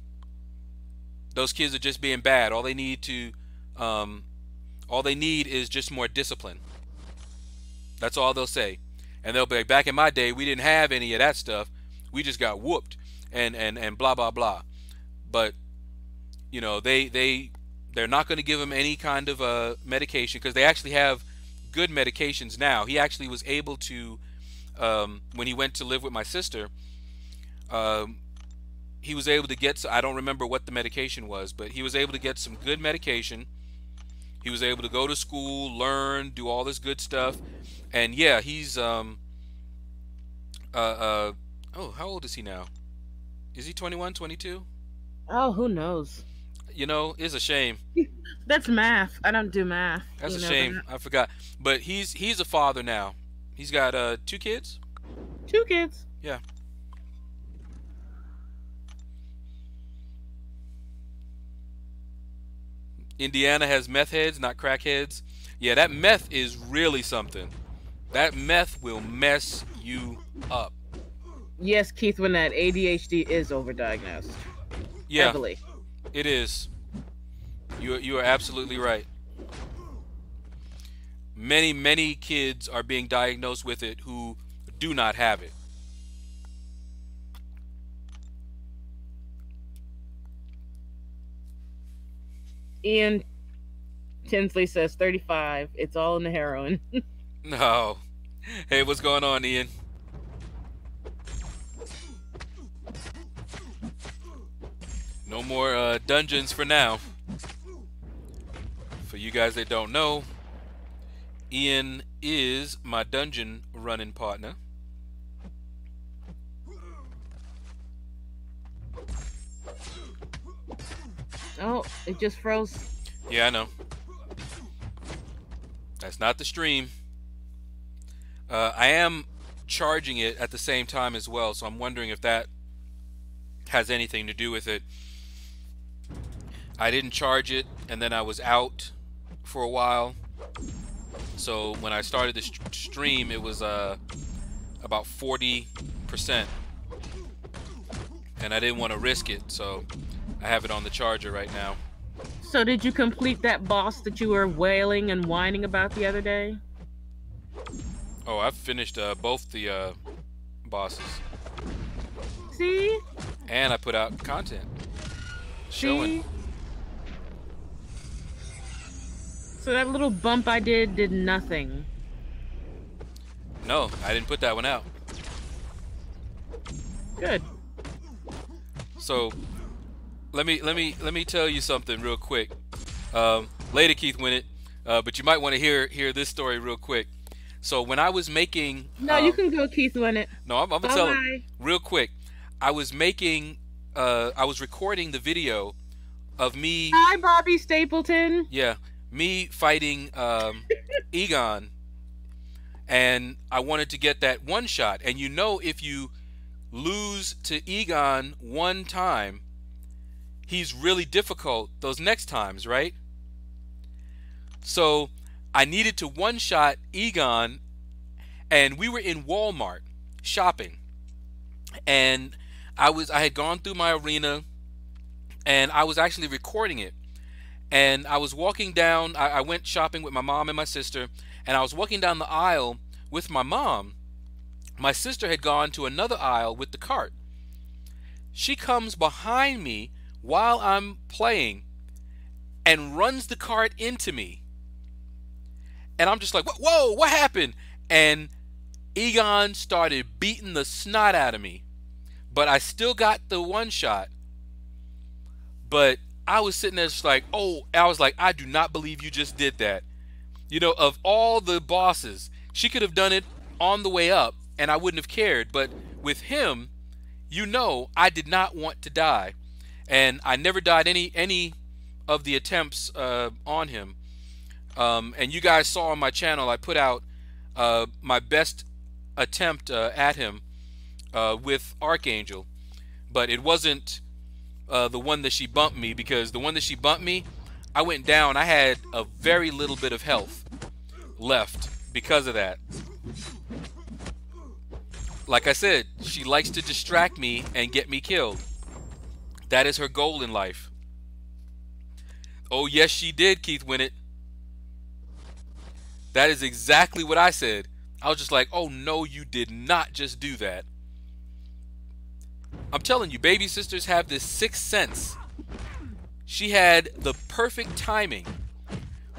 Those kids are just being bad. Um, all they need is just more discipline. That's all they'll say. And they'll be like, back in my day, we didn't have any of that stuff. We just got whooped and blah blah blah. But they're not going to give him any kind of medication because they actually have good medications now. He actually was able to, when he went to live with my sister, um, he was able to get. I don't remember what the medication was, but he was able to get some good medication. He was able to go to school, learn, do all this good stuff, and yeah, he's oh, how old is he now? Is he 21, 22? Oh, who knows? It's a shame. That's math. I don't do math. That's You a know shame. that. I forgot. But he's a father now. He's got 2 kids. Two kids. Yeah. Indiana has meth heads, not crackheads. Yeah, that meth is really something. That meth will mess you up. Yes, Keith, when that ADHD is overdiagnosed Yeah, heavily. it is. You are absolutely right. Many kids are being diagnosed with it who do not have it. Ian Tinsley says 35. It's all in the heroin. No. Hey, what's going on, Ian? No more dungeons for now. For you guys that don't know, Ian is my dungeon running partner. Oh, it just froze. Yeah, I know. That's not the stream. I am charging it at the same time as well, so I'm wondering if that has anything to do with it. I didn't charge it, and then I was out for a while. So when I started the stream, it was about 40%, and I didn't want to risk it, so I have it on the charger right now. So, did you complete that boss that you were wailing and whining about the other day? Oh, I've finished both the bosses, See? and I put out content showing. See? So that little bump I did nothing. No, I didn't put that one out. Good. So let me tell you something real quick. Later, Keith Winnett, but you might want to hear this story real quick. So when I was making, No, you can go, Keith, win it. no, I'm gonna tell him real quick. I was recording the video of me. Hi, Bobby Stapleton. Yeah, me fighting Egon, and I wanted to get that one shot. And if you lose to Egon one time, he's really difficult those next times, right? So I needed to one shot Egon, and we were in Walmart shopping, and I had gone through my arena, and I was actually recording it. And I was walking down, I went shopping with my mom and my sister, and I was walking down the aisle with my mom. My sister had gone to another aisle with the cart. She comes behind me while I'm playing and runs the cart into me. And I'm just like, whoa, what happened? And Egon started beating the snot out of me. But I still got the one shot. But I was sitting there just like, oh, I was like, I do not believe you just did that. You know, of all the bosses, she could have done it on the way up and I wouldn't have cared. But with him, you know, I did not want to die. And I never died any of the attempts on him. And you guys saw on my channel, I put out my best attempt at him with Archangel. But it wasn't the one that she bumped me, because the one that she bumped me, I went down. I had a very little bit of health left because of that. Like I said, she likes to distract me and get me killed. That is her goal in life. Oh yes, she did, Keith Winnett. That is exactly what I said. I was just like, oh no, you did not just do that. I'm telling you, baby sisters have this sixth sense. She had the perfect timing,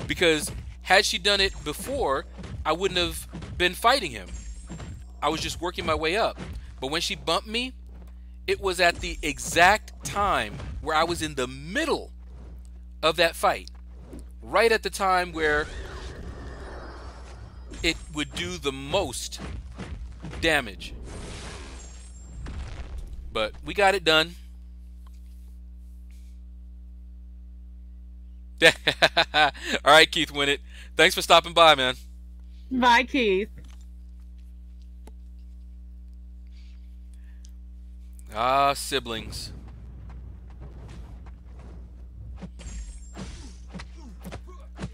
because had she done it before, I wouldn't have been fighting him. I was just working my way up. But when she bumped me, it was at the exact time where I was in the middle of that fight. Right at the time where it would do the most damage. But we got it done. All right, Keith Winnett. Thanks for stopping by, man. Bye, Keith. Ah, siblings.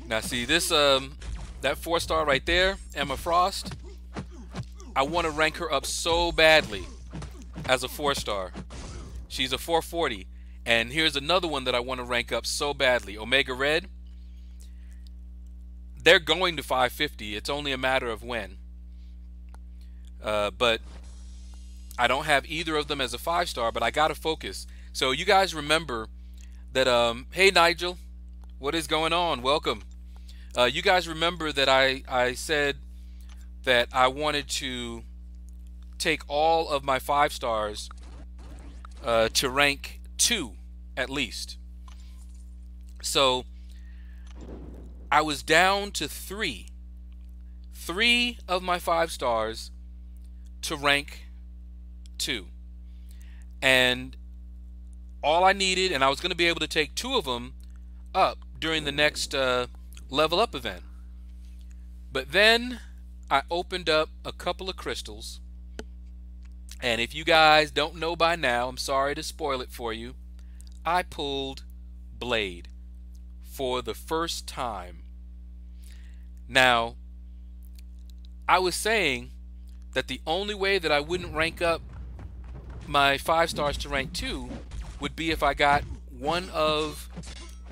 Now see this that 4-star right there, Emma Frost. I want to rank her up so badly as a 4-star. She's a 440. And here's another one that I want to rank up so badly. Omega Red. They're going to 550. It's only a matter of when. But I don't have either of them as a 5-star, but I gotta focus. So you guys remember that hey Nigel, what is going on? Welcome. You guys remember that I said that I wanted to take all of my 5-stars to rank 2 at least. So I was down to 3 of my 5-stars to rank 2, and all I needed, and I was going to be able to take 2 of them up during the next level up event. But then I opened up a couple of crystals, and if you guys don't know by now, I'm sorry to spoil it for you, I pulled Blade for the first time. Now, I was saying that the only way that I wouldn't rank up my 5-stars to rank 2 would be if I got one of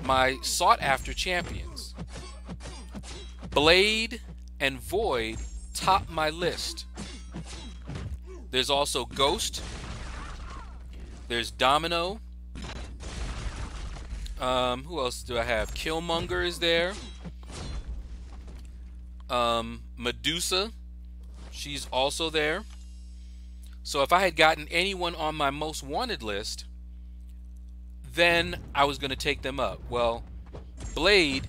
my sought after champions. Blade and Void top my list. There's also Ghost. There's Domino. Who else do I have? Killmonger is there. Medusa. She's also there. So if I had gotten anyone on my most wanted list, then I was going to take them up. Well, Blade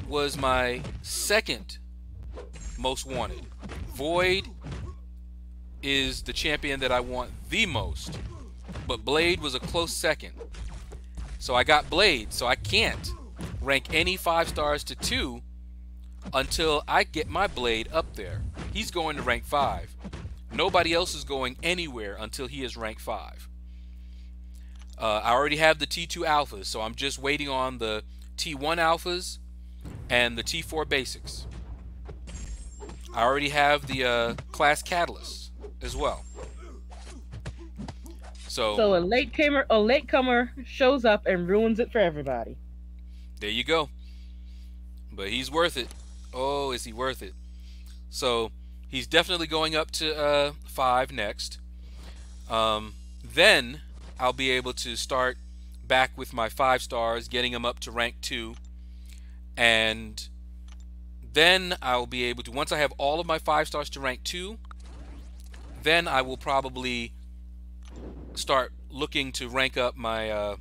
was my second most wanted. Void is the champion that I want the most, but Blade was a close second. So I got Blade, so I can't rank any 5-stars to 2 until I get my Blade up there. He's going to rank 5. Nobody else is going anywhere until he is rank 5. I already have the T2 alphas, so I'm just waiting on the T1 alphas and the T4 basics. I already have the class catalysts as well. So So a latecomer shows up and ruins it for everybody. there you go. But he's worth it. Oh, is he worth it? So he's definitely going up to 5 next. Then I'll be able to start back with my 5 stars, getting them up to rank 2. And then I'll be able to, once I have all of my 5 stars to rank 2, then I will probably start looking to rank up my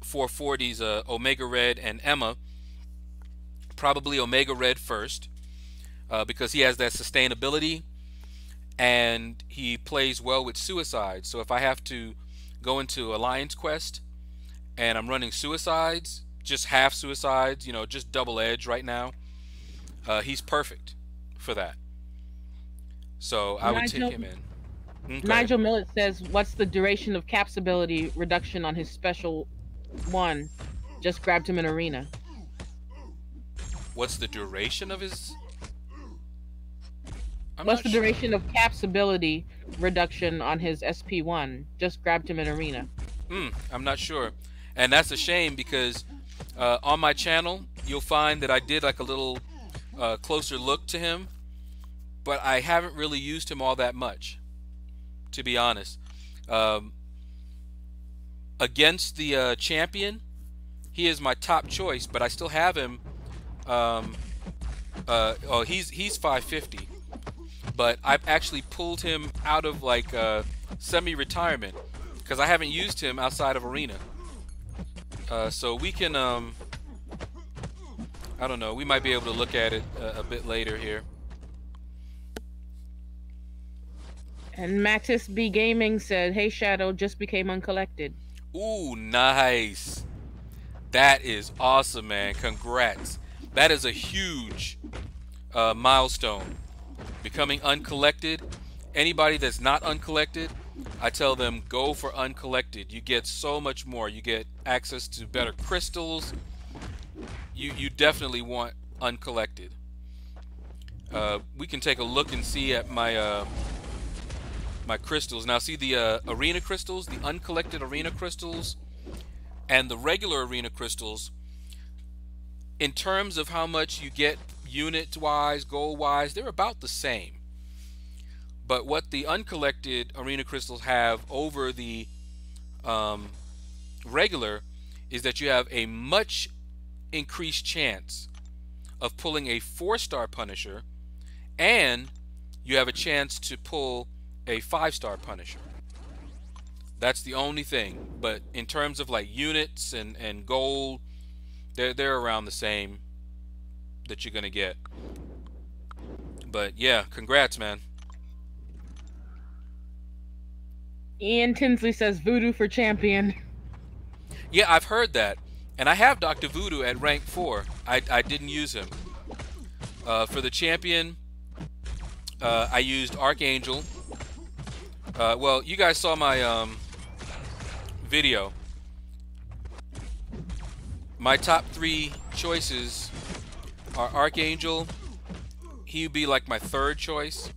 440s, Omega Red and Emma. Probably Omega Red first, because he has that sustainability and he plays well with suicides. So if I have to go into Alliance Quest and I'm running suicides, just half suicides, you know, just double edge right now, he's perfect for that. So I would take Nigel him in. Go ahead. Nigel Millet says, "What's the duration of capsability reduction on his special one? Just grabbed him in arena." What's the duration of his? I'm What's not the sure. duration of capsability reduction on his SP1? Just grabbed him in arena. I'm not sure, and that's a shame because on my channel you'll find that I did like a little closer look to him, but I haven't really used him all that much, to be honest. Um, Against the champion, he is my top choice, but I still have him. Um, oh, he's 550, but I've actually pulled him out of like semi-retirement because I haven't used him outside of arena. So we can, I don't know, we might be able to look at it a bit later here. And Mattis B Gaming said, "Hey Shadow, just became uncollected." Ooh, nice. That is awesome, man. Congrats. That is a huge milestone. Becoming uncollected. Anybody that's not uncollected, I tell them go for uncollected. You get so much more. You get access to better crystals. You definitely want uncollected. We can take a look and see at my my crystals. Now see the arena crystals, the uncollected arena crystals, and the regular arena crystals. In terms of how much you get unit-wise, goal-wise, they're about the same. But what the uncollected arena crystals have over the regular is that you have a much increased chance of pulling a 4-star Punisher, and you have a chance to pull a 5-star Punisher. That's the only thing. But in terms of like units and gold, they're around the same that you're gonna get. But yeah, congrats, man. Ian Tinsley says, "Voodoo for champion." Yeah, I've heard that, and I have Dr. Voodoo at rank 4. I didn't use him for the champion. I used Archangel. Well, you guys saw my video. My top 3 choices are Archangel. He would be like my 3rd choice.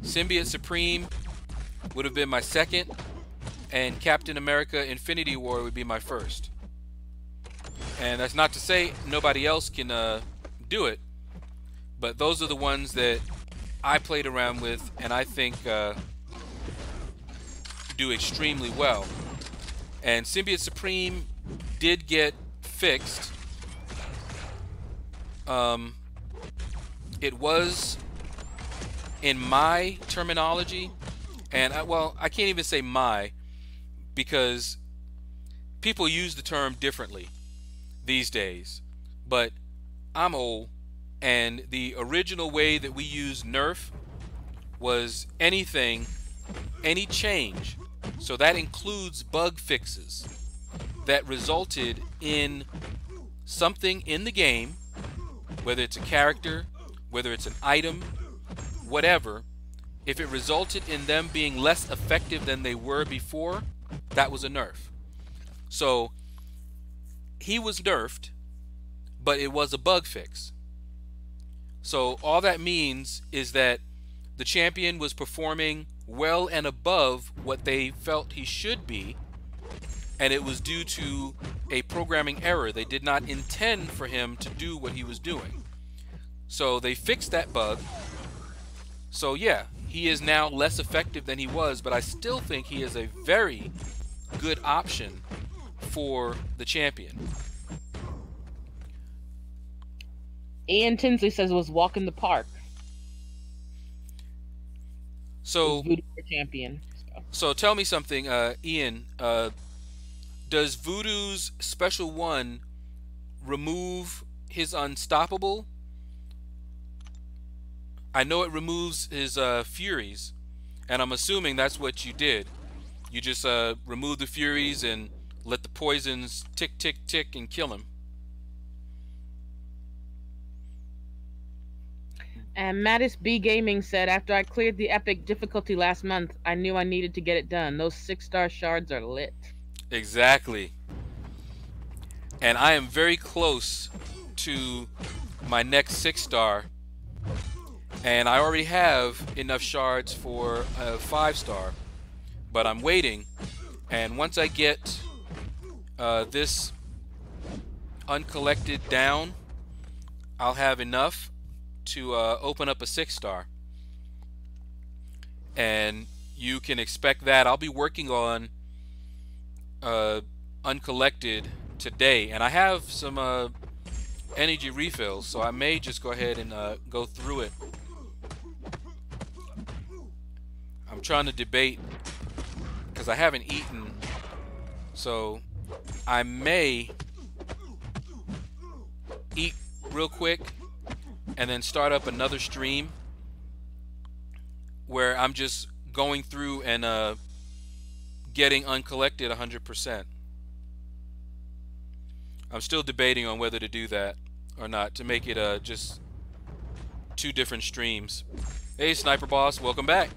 Symbiote Supreme would have been my 2nd, and Captain America Infinity War would be my 1st. And that's not to say nobody else can do it, but those are the ones that I played around with and I think do extremely well. And Symbiote Supreme did get fixed. It was, in my terminology, and well, I can't even say my, because people use the term differently these days. But I'm old, and the original way that we used nerf was anything, any change. So that includes bug fixes that resulted in something in the game, whether it's a character, whether it's an item, whatever. If it resulted in them being less effective than they were before, that was a nerf. So he was nerfed, but it was a bug fix. So all that means is that the champion was performing well and above what they felt he should be, and it was due to a programming error. They did not intend for him to do what he was doing. So they fixed that bug. So yeah, he is now less effective than he was, but I still think he is a very good option for the champion. Ian Tinsley says it was walk in the park. So, Voodoo champion. so tell me something, Ian. Does Voodoo's special one remove his unstoppable? I know it removes his furies, and I'm assuming that's what you did. You just remove the furies and let the poisons tick, tick, tick and kill him. And Mattis B Gaming said, after I cleared the epic difficulty last month, I knew I needed to get it done. Those 6-star shards are lit. Exactly. And I am very close to my next 6-star. And I already have enough shards for a 5-star. But I'm waiting. And once I get this uncollected down, I'll have enough to open up a 6-star. And you can expect that. I'll be working on uncollected today, and I have some energy refills, so I may just go ahead and go through it. I'm trying to debate because I haven't eaten, so I may eat real quick and then start up another stream where I'm just going through and getting uncollected 100%. I'm still debating on whether to do that or not, to make it just 2 different streams. Hey Sniper Boss, welcome back.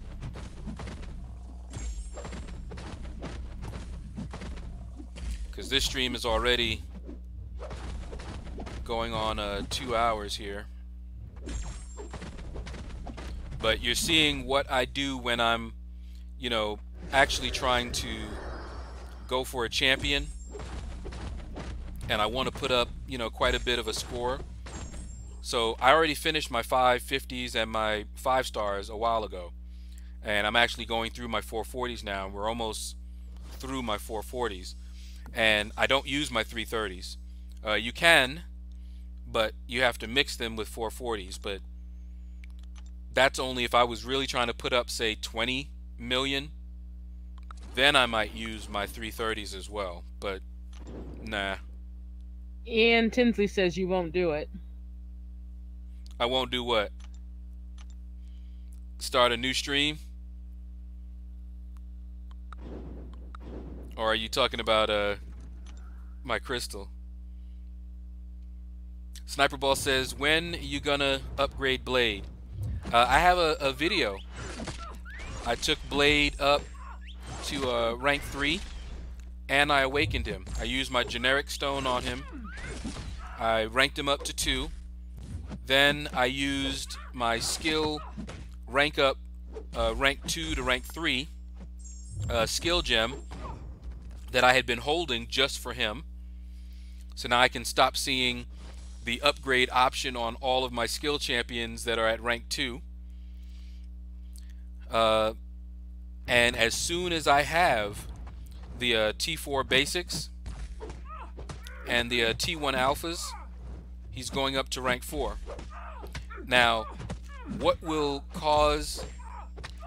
Because this stream is already going on 2 hours here. But you're seeing what I do when I'm, you know, actually trying to go for a champion, and I want to put up, you know, quite a bit of a score. So I already finished my 550s and my 5-stars a while ago, and I'm actually going through my 440s now. We're almost through my 440s, and I don't use my 330s. You can, but you have to mix them with 440s. But that's only if I was really trying to put up, say, 20 million. Then I might use my 330s as well, but nah. Ian Tinsley says you won't do it. I won't do what? Start a new stream? Or are you talking about my crystal? Sniper Ball says, when you gonna upgrade Blade? I have a video. I took Blade up to rank 3, and I awakened him. I used my generic stone on him. I ranked him up to 2. Then I used my skill rank up rank 2 to rank 3 skill gem that I had been holding just for him. So now I can stop seeing the upgrade option on all of my skill champions that are at rank 2. And as soon as I have the T4 basics and the T1 alphas, he's going up to rank 4. Now, what will cause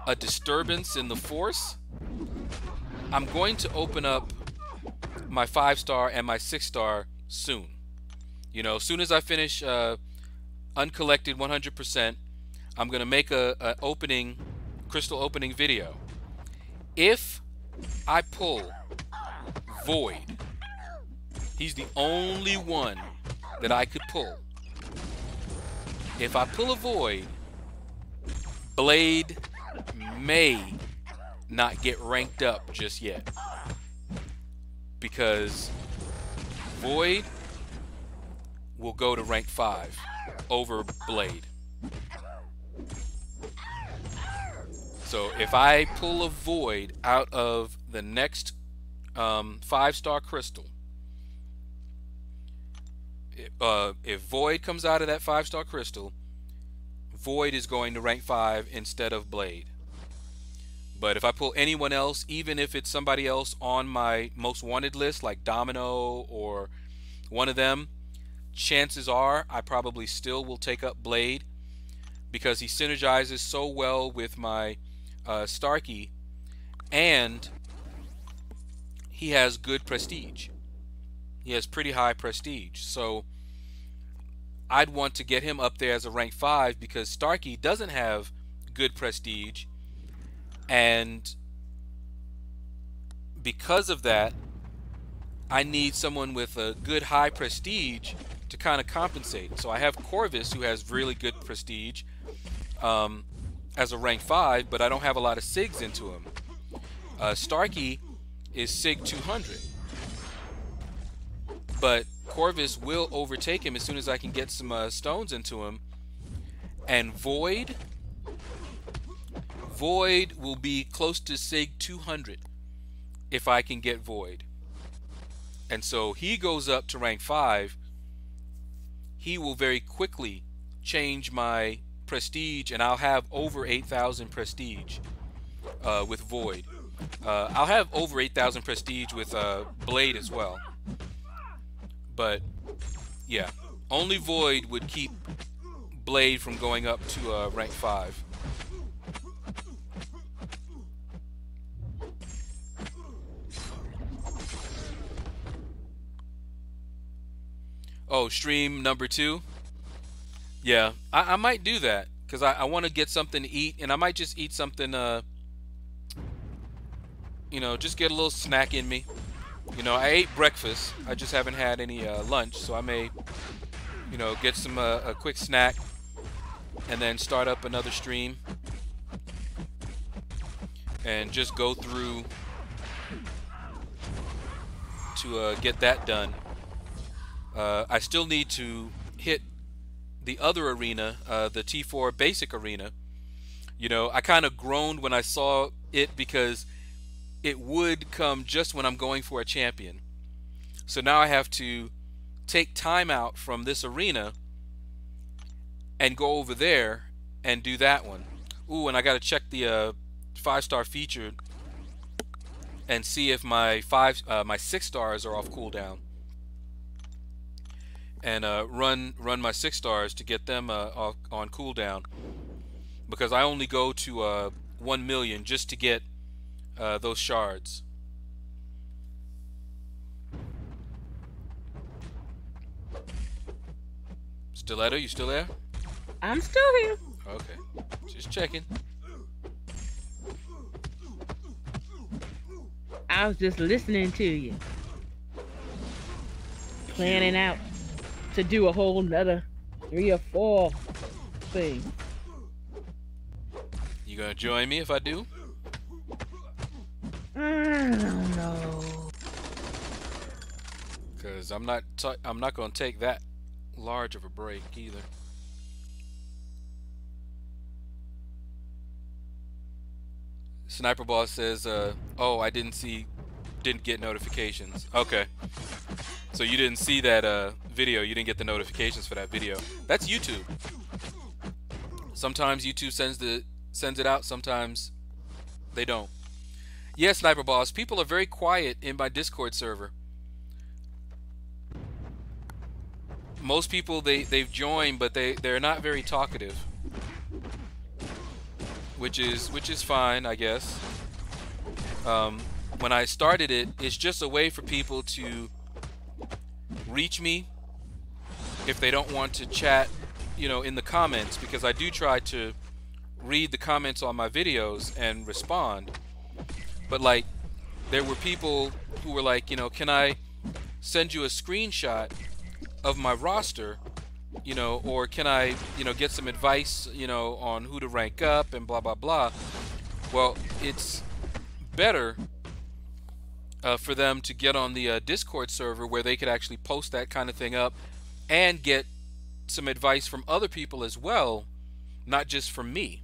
a disturbance in the force? I'm going to open up my 5-star and my 6-star soon. You know, as soon as I finish uncollected 100%, I'm going to make a crystal opening video. If I pull Void, he's the only one that I could pull. If I pull a Void, Blade may not get ranked up just yet. because Void will go to rank 5 over Blade. So if I pull a Void out of the next 5-star crystal, if Void comes out of that 5-star crystal, Void is going to rank 5 instead of Blade. But if I pull anyone else, even if it's somebody else on my most wanted list, like Domino or one of them, chances are I probably still will take up Blade because he synergizes so well with my Starkey, and he has good prestige. He has pretty high prestige. So I'd want to get him up there as a rank 5 because Starkey doesn't have good prestige, and because of that, I need someone with a good high prestige to kind of compensate. So I have Corvus, who has really good prestige as a rank 5, but I don't have a lot of SIGs into him. Starkey is SIG 200, but Corvus will overtake him as soon as I can get some stones into him. And Void will be close to SIG 200 if I can get Void. And so he goes up to rank 5. He will very quickly change my prestige, and I'll have over 8,000 prestige with Void. I'll have over 8,000 prestige with Blade as well. But yeah, only Void would keep Blade from going up to rank 5. Oh, stream number 2? Yeah, I might do that because I want to get something to eat, and I might just eat something, just get a little snack in me. I ate breakfast. I just haven't had any lunch, so I may, get some a quick snack and then start up another stream and just go through to get that done. I still need to hit the other arena, the T4 basic arena. I kind of groaned when I saw it because it would come just when I'm going for a champion. So now I have to take time out from this arena and go over there and do that one. Ooh, and I got to check the 5-star featured and see if my 6 stars are off cooldown, and run my 6 stars to get them on cooldown, because I only go to 1 million just to get those shards. Stiletto, you still there? I'm still here. Okay, just checking. I was just listening to you, planning out to do a whole nother 3 or 4 things. You gonna join me if I do? I don't know. Cause I'm not gonna take that large of a break either. Sniper Boss says, "Oh, I didn't get notifications." Okay, so you didn't see that video. You didn't get the notifications for that video. That's YouTube. Sometimes YouTube sends it out. Sometimes they don't. Yes, Sniper Boss. People are very quiet in my Discord server. Most people they've joined, but they're not very talkative. Which is fine, I guess. When I started it, it's just a way for people to reach me if they don't want to chat, in the comments, because I do try to read the comments on my videos and respond. But like, there were people who were like, can I send you a screenshot of my roster? Or can I, get some advice, on who to rank up and blah, blah, blah. Well, it's better for them to get on the Discord server where they could actually post that kind of thing up and get some advice from other people as well, not just from me.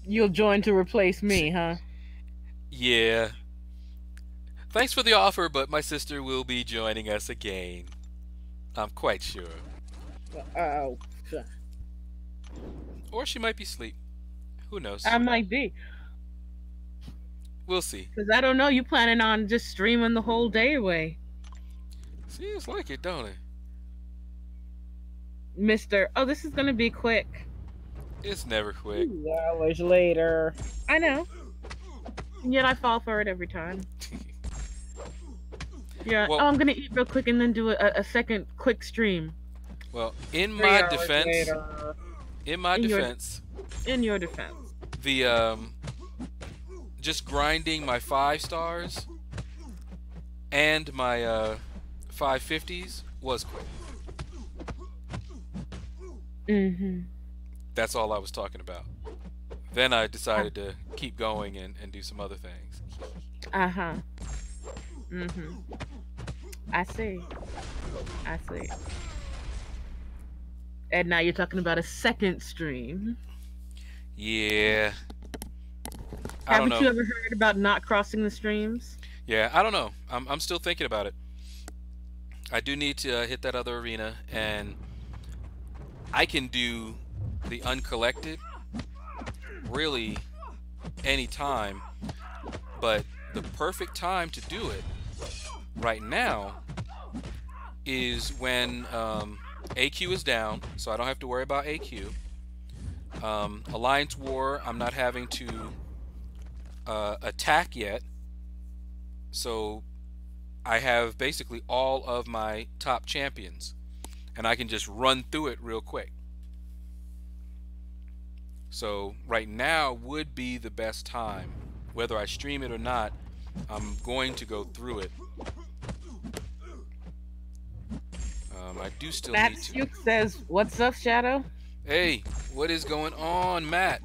You'll join to replace me, huh? Yeah. Thanks for the offer, but my sister will be joining us again. I'm quite sure. Oh, Or she might be asleep. Who knows? I might be. We'll see. Because I don't know. You planning on just streaming the whole day away, Seems like it, don't it? Mister? Oh, this is gonna be quick. It's never quick. 2 hours later. I know. And yet I fall for it every time. Yeah. Well, Oh, I'm gonna eat real quick and then do a second quick stream. well, in 3 my hours defense, later. in my In your defense, in your defense. the just grinding my 5 stars and my 550s was quick. Mm-hmm. That's all I was talking about. Then I decided to keep going and do some other things. Uh-huh. Mm-hmm. I see. I see. And now you're talking about a second stream. Yeah, I don't Haven't you know. ever heard about not crossing the streams? Yeah, I don't know. I'm still thinking about it. I do need to hit that other arena, and I can do the uncollected really any time, but the perfect time to do it right now is when AQ is down, so I don't have to worry about AQ. Alliance War, I'm not having to attack yet, so I have basically all of my top champions, and I can just run through it real quick. So right now would be the best time. Whether I stream it or not, I'm going to go through it. I do still Matt need to. Suk says, "What's up, Shadow?" Hey, what is going on, Matt?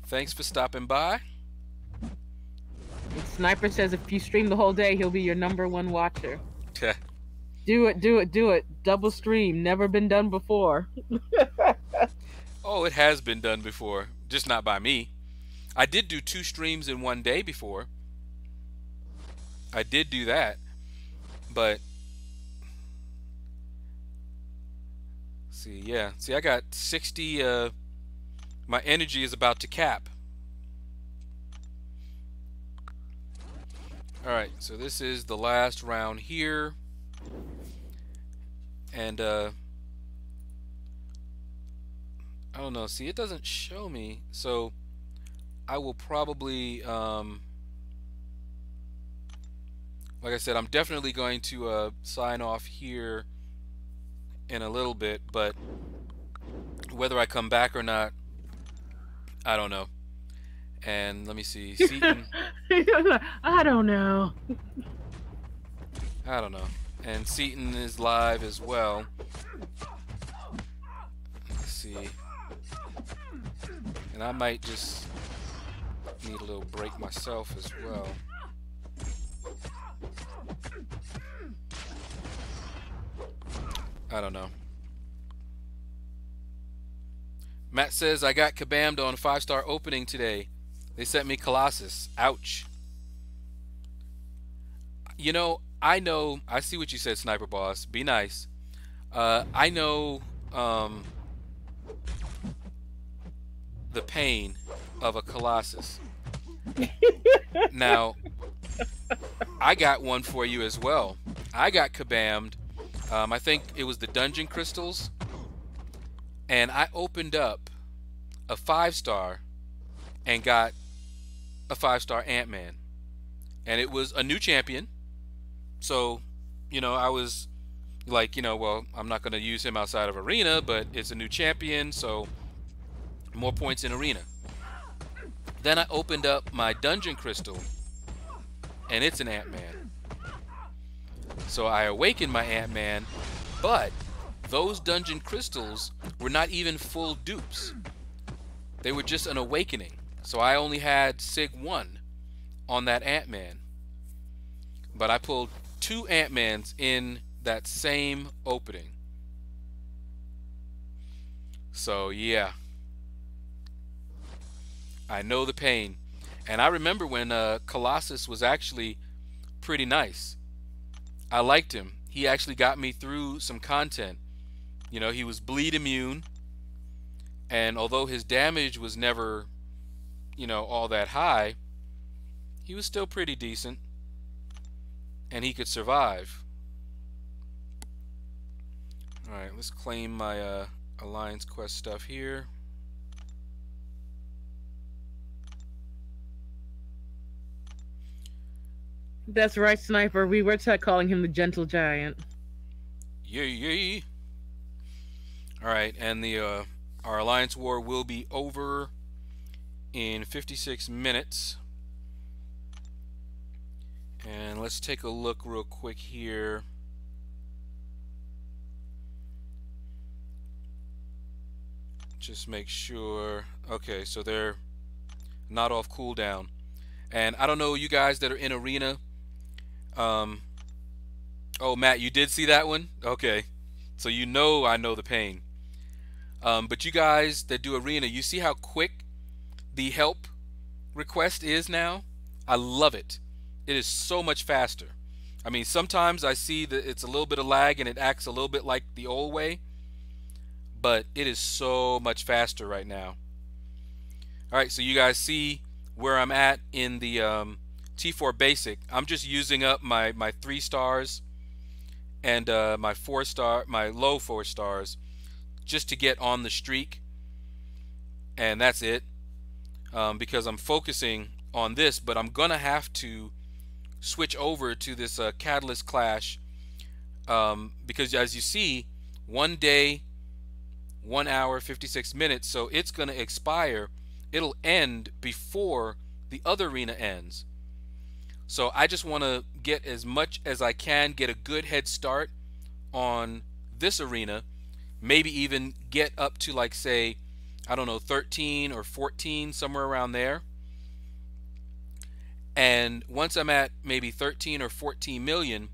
Thanks for stopping by. And Sniper says, "If you stream the whole day, he'll be your #1 watcher." Do it, do it, do it. Double stream. Never been done before. Oh, it has been done before, just not by me. I did do 2 streams in one day before. I did do that, but see, yeah, see, I got 60. My energy is about to cap. All right, so this is the last round here, and I don't know. See, it doesn't show me, so I will probably, like I said, I'm definitely going to sign off here in a little bit, but whether I come back or not, I don't know. And let me see, Seaton, I don't know. I don't know. And Seaton is live as well. Let's see. And I might just need a little break myself as well. I don't know. Matt says, I got kabammed on 5-star opening today. They sent me Colossus. Ouch. You know, I see what you said, Sniper Boss. Be nice. I know the pain of a Colossus. Now, I got one for you as well. I got kabammed. I think it was the dungeon crystals, and I opened up a 5-star and got a 5-star Ant-Man, and it was a new champion. So, you know, I was like, you know, well, I'm not going to use him outside of arena, but it's a new champion, so more points in arena. Then I opened up my dungeon crystal, and it's an Ant-Man. So I awakened my Ant-Man, but those dungeon crystals were not even full dupes. They were just an awakening. So I only had Sig 1 on that Ant-Man. But I pulled two Ant-Mans in that same opening. So yeah, I know the pain. And I remember when Colossus was actually pretty nice. I liked him. He actually got me through some content. You know, he was bleed immune, and although his damage was never, all that high, he was still pretty decent, and he could survive. Alright, let's claim my Alliance Quest stuff here. That's right, Sniper. We were calling him the Gentle Giant. Yay, yay. Alright, and the our Alliance War will be over in 56 minutes. And let's take a look real quick here. Just make sure. Okay, so they're not off cooldown. And I don't know, you guys that are in Arena. Oh, Matt, you did see that one? Okay. So you know I know the pain. But you guys that do Arena, you see how quick the help request is now? I love it. It is so much faster. I mean, sometimes I see that it's a little bit of lag and it acts a little bit like the old way, but it is so much faster right now. Alright, so you guys see where I'm at in the T4 Basic. I'm just using up my 3 stars and my low 4 stars just to get on the streak, and that's it. Because I'm focusing on this, but I'm gonna have to switch over to this Catalyst Clash, because as you see, 1 day, 1 hour, 56 minutes, so it's gonna expire. It'll end before the other arena ends. So I just want to get as much as I can, get a good head start on this arena, maybe even get up to, like, say, I don't know, 13 or 14, somewhere around there. And once I'm at maybe 13 or 14 million,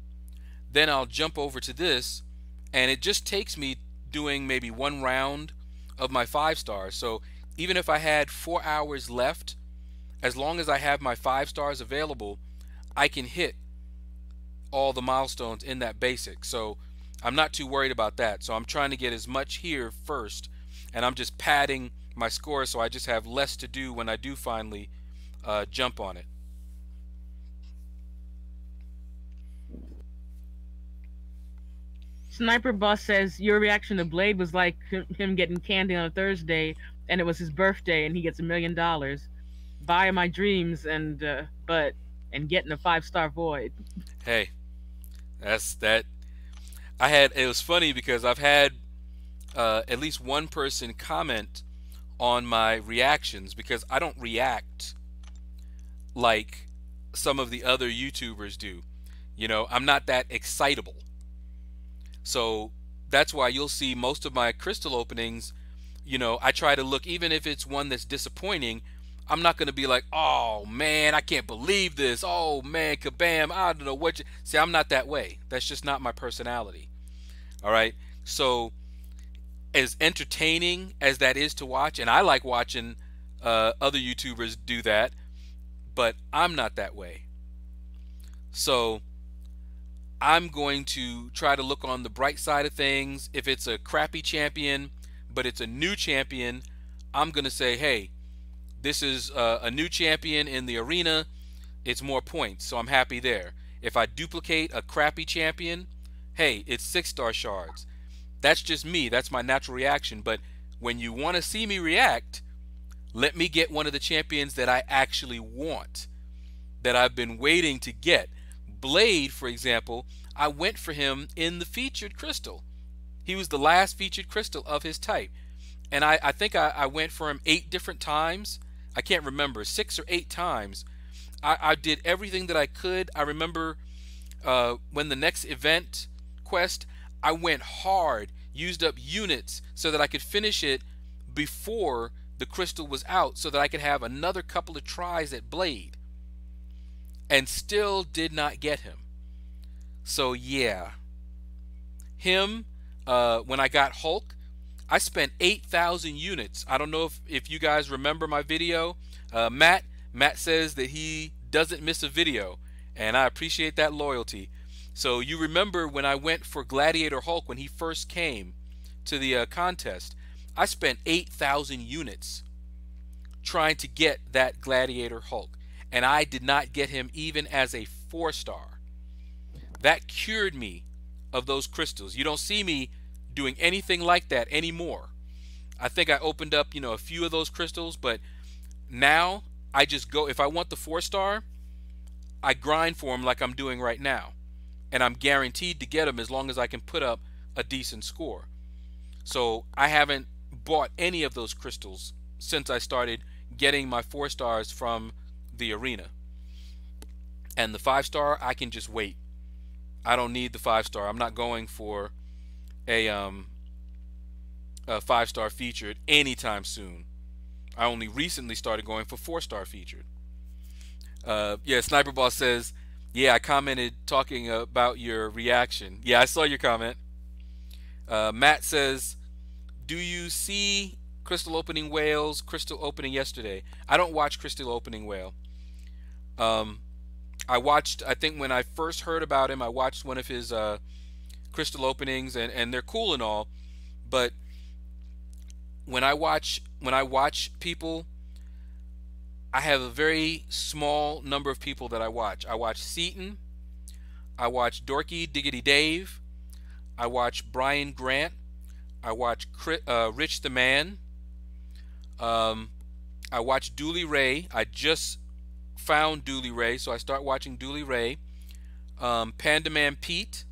then I'll jump over to this, and it just takes me doing maybe 1 round of my 5 stars. So even if I had 4 hours left, as long as I have my 5 stars available, I can hit all the milestones in that basic. So I'm not too worried about that. So I'm trying to get as much here first, and I'm just padding my score so I just have less to do when I do finally jump on it. Sniper Boss says your reaction to Blade was like him getting candy on a Thursday, and it was his birthday, and he gets $1,000,000. Buy my dreams, and getting a 5-star void. Hey, that's that. It was funny because I've had at least one person comment on my reactions, because I don't react like some of the other YouTubers do. I'm not that excitable. So that's why you'll see most of my crystal openings, I try to look, even if it's one that's disappointing, I'm not going to be like, oh man, I can't believe this. Oh man, kabam, I don't know what you... See, I'm not that way. That's just not my personality. All right. So as entertaining as that is to watch, and I like watching other YouTubers do that, but I'm not that way. So I'm going to try to look on the bright side of things. If it's a crappy champion, but it's a new champion, I'm going to say, hey, this is a new champion in the arena. It's more points, so I'm happy there. If I duplicate a crappy champion, hey, it's 6-star shards. That's just me. That's my natural reaction. But when you want to see me react, let me get one of the champions that I actually want, that I've been waiting to get. Blade, for example, I went for him in the featured crystal. He was the last featured crystal of his type. And I think I went for him 8 different times. I can't remember, 6 or 8 times. I did everything that I could. I remember when the next event quest, I went hard, used up units so that I could finish it before the crystal was out so that I could have another couple of tries at Blade, and still did not get him. So yeah, him. When I got Hulk, I spent 8,000 units. I don't know if you guys remember my video. Matt says that he doesn't miss a video, and I appreciate that loyalty. So you remember when I went for Gladiator Hulk when he first came to the contest, I spent 8,000 units trying to get that Gladiator Hulk, and I did not get him even as a 4 star. That cured me of those crystals. You don't see me doing anything like that anymore. I think I opened up, a few of those crystals, but now I just go. If I want the 4 star, I grind for them like I'm doing right now, and I'm guaranteed to get them as long as I can put up a decent score. So I haven't bought any of those crystals since I started getting my 4 stars from the arena. And the 5 star, I can just wait. I don't need the 5 star. I'm not going for a um a 5 star featured anytime soon. I only recently started going for 4 star featured. Yeah, Sniper Boss says, yeah, I commented talking about your reaction. Yeah, I saw your comment. Matt says, do you see Crystal Opening Whale's Crystal Opening yesterday? I don't watch Crystal Opening Whale. Um, I watched, I think when I first heard about him, I watched one of his crystal openings, and they're cool and all, but when I watch people, I have a very small number of people that I watch. I watch Seaton, I watch Dorky Diggity Dave, I watch Brian Grant, I watch Rich the Man, um, I watch Dooley Ray. I just found Dooley Ray, so I start watching Dooley Ray. Panda Man Pete.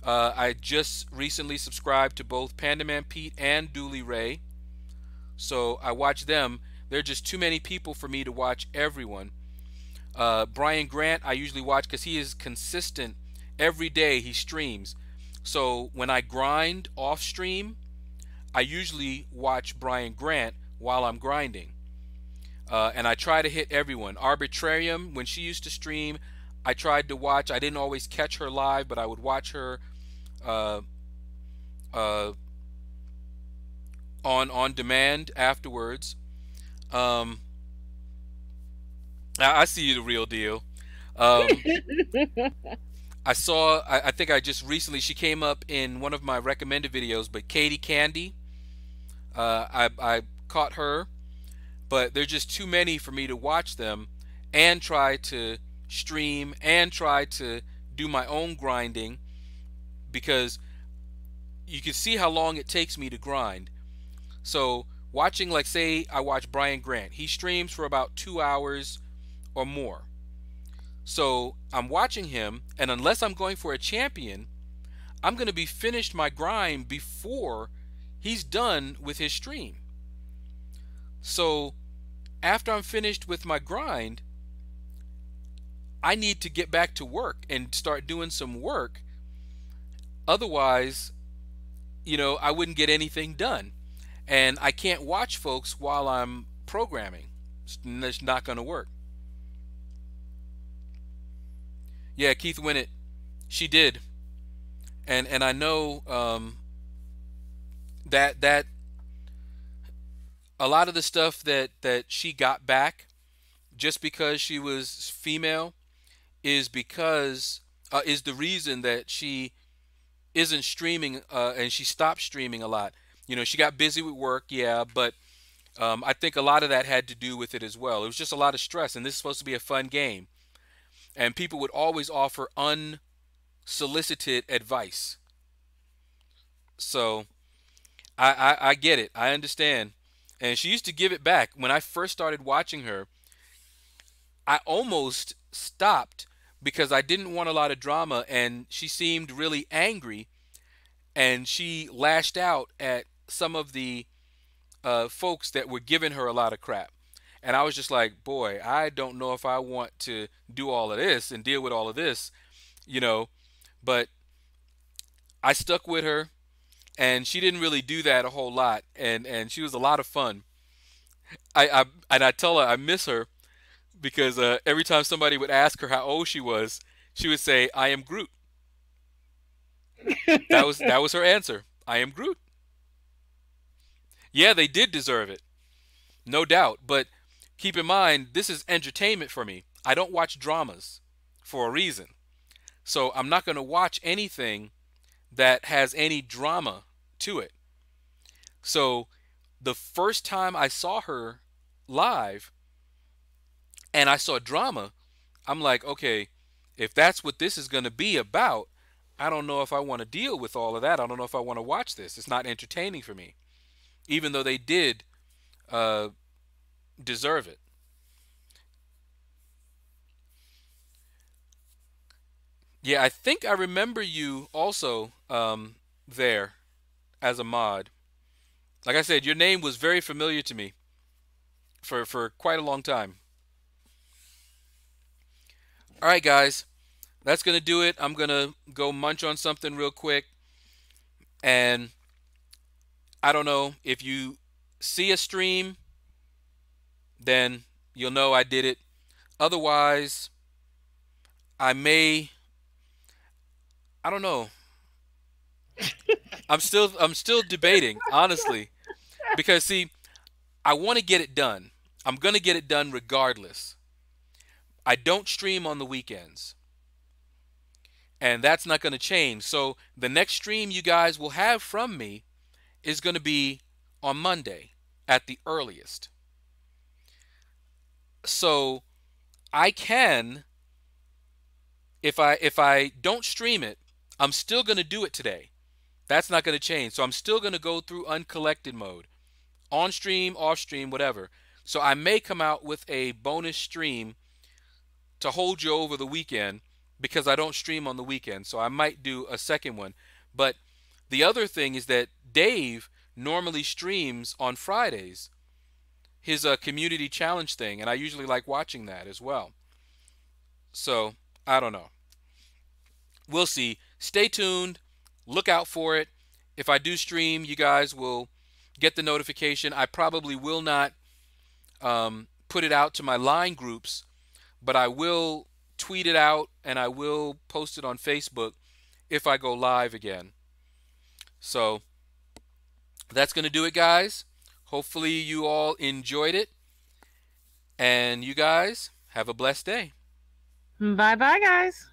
I just recently subscribed to both Panda Man Pete and Dooley Ray, so I watch them. There are just too many people for me to watch everyone. Brian Grant, I usually watch because he is consistent. Every day he streams. So when I grind off stream, I usually watch Brian Grant while I'm grinding. And I try to hit everyone. Arbitrarium, when she used to stream, I tried to watch. I didn't always catch her live, but I would watch her uh, uh, on demand afterwards. Um, I see you, the real deal. Um, I think I just recently, she came up in one of my recommended videos, but Katie Candy, I caught her, but there's just too many for me to watch them and try to stream and try to do my own grinding, because you can see how long it takes me to grind. So watching, like, say I watch Brian Grant, he streams for about 2 hours or more. So I'm watching him, and unless I'm going for a champion, I'm going to be finished my grind before he's done with his stream. So after I'm finished with my grind, I need to get back to work and start doing some work. Otherwise, I wouldn't get anything done. And I can't watch folks while I'm programming. It's not going to work. Yeah, Keith Winnett, she did, and I know that a lot of the stuff that she got back just because she was female is the reason that she isn't streaming, and she stopped streaming a lot. She got busy with work, yeah, but I think a lot of that had to do with it as well. It was just a lot of stress, and this is supposed to be a fun game, and people would always offer unsolicited advice. So I get it. I understand. And she used to give it back. When I first started watching her, I almost stopped because I didn't want a lot of drama, and she seemed really angry, and she lashed out at some of the folks that were giving her a lot of crap. And I was just like, boy, I don't know if I want to do all of this and deal with all of this, you know. But I stuck with her, and she didn't really do that a whole lot, and she was a lot of fun. I tell her I miss her because every time somebody would ask her how old she was, she would say, "I am Groot." That was her answer. I am Groot. Yeah, they did deserve it, no doubt. But keep in mind, this is entertainment for me. I don't watch dramas for a reason. So I'm not going to watch anything that has any drama to it. So the first time I saw her live and I saw drama, I'm like, okay, if that's what this is going to be about, I don't know if I want to deal with all of that. I don't know if I want to watch this. It's not entertaining for me, even though they did uh, deserve it. Yeah, I think I remember you also there as a mod. Like I said, your name was very familiar to me for quite a long time. All right, guys, that's gonna do it. I'm gonna go munch on something real quick, and I don't know if you see a stream, then you'll know I did it. Otherwise, I may. I don't know. I'm still debating, honestly, because see, I want to get it done. I'm gonna get it done regardless. I don't stream on the weekends, and that's not gonna change. So the next stream you guys will have from me is gonna be on Monday at the earliest. So I can, if I don't stream it, I'm still gonna do it today. That's not gonna change. So I'm still gonna go through uncollected mode, on stream, off stream, whatever. So I may come out with a bonus stream to hold you over the weekend because I don't stream on the weekend. So I might do a second one. But the other thing is that Dave normally streams on Fridays, his community challenge thing, and I usually like watching that as well. So I don't know. We'll see. Stay tuned. Look out for it. If I do stream, you guys will get the notification. I probably will not put it out to my line groups, but I will tweet it out and I will post it on Facebook if I go live again. So that's going to do it, guys. Hopefully, you all enjoyed it. And you guys have a blessed day. Bye bye, guys.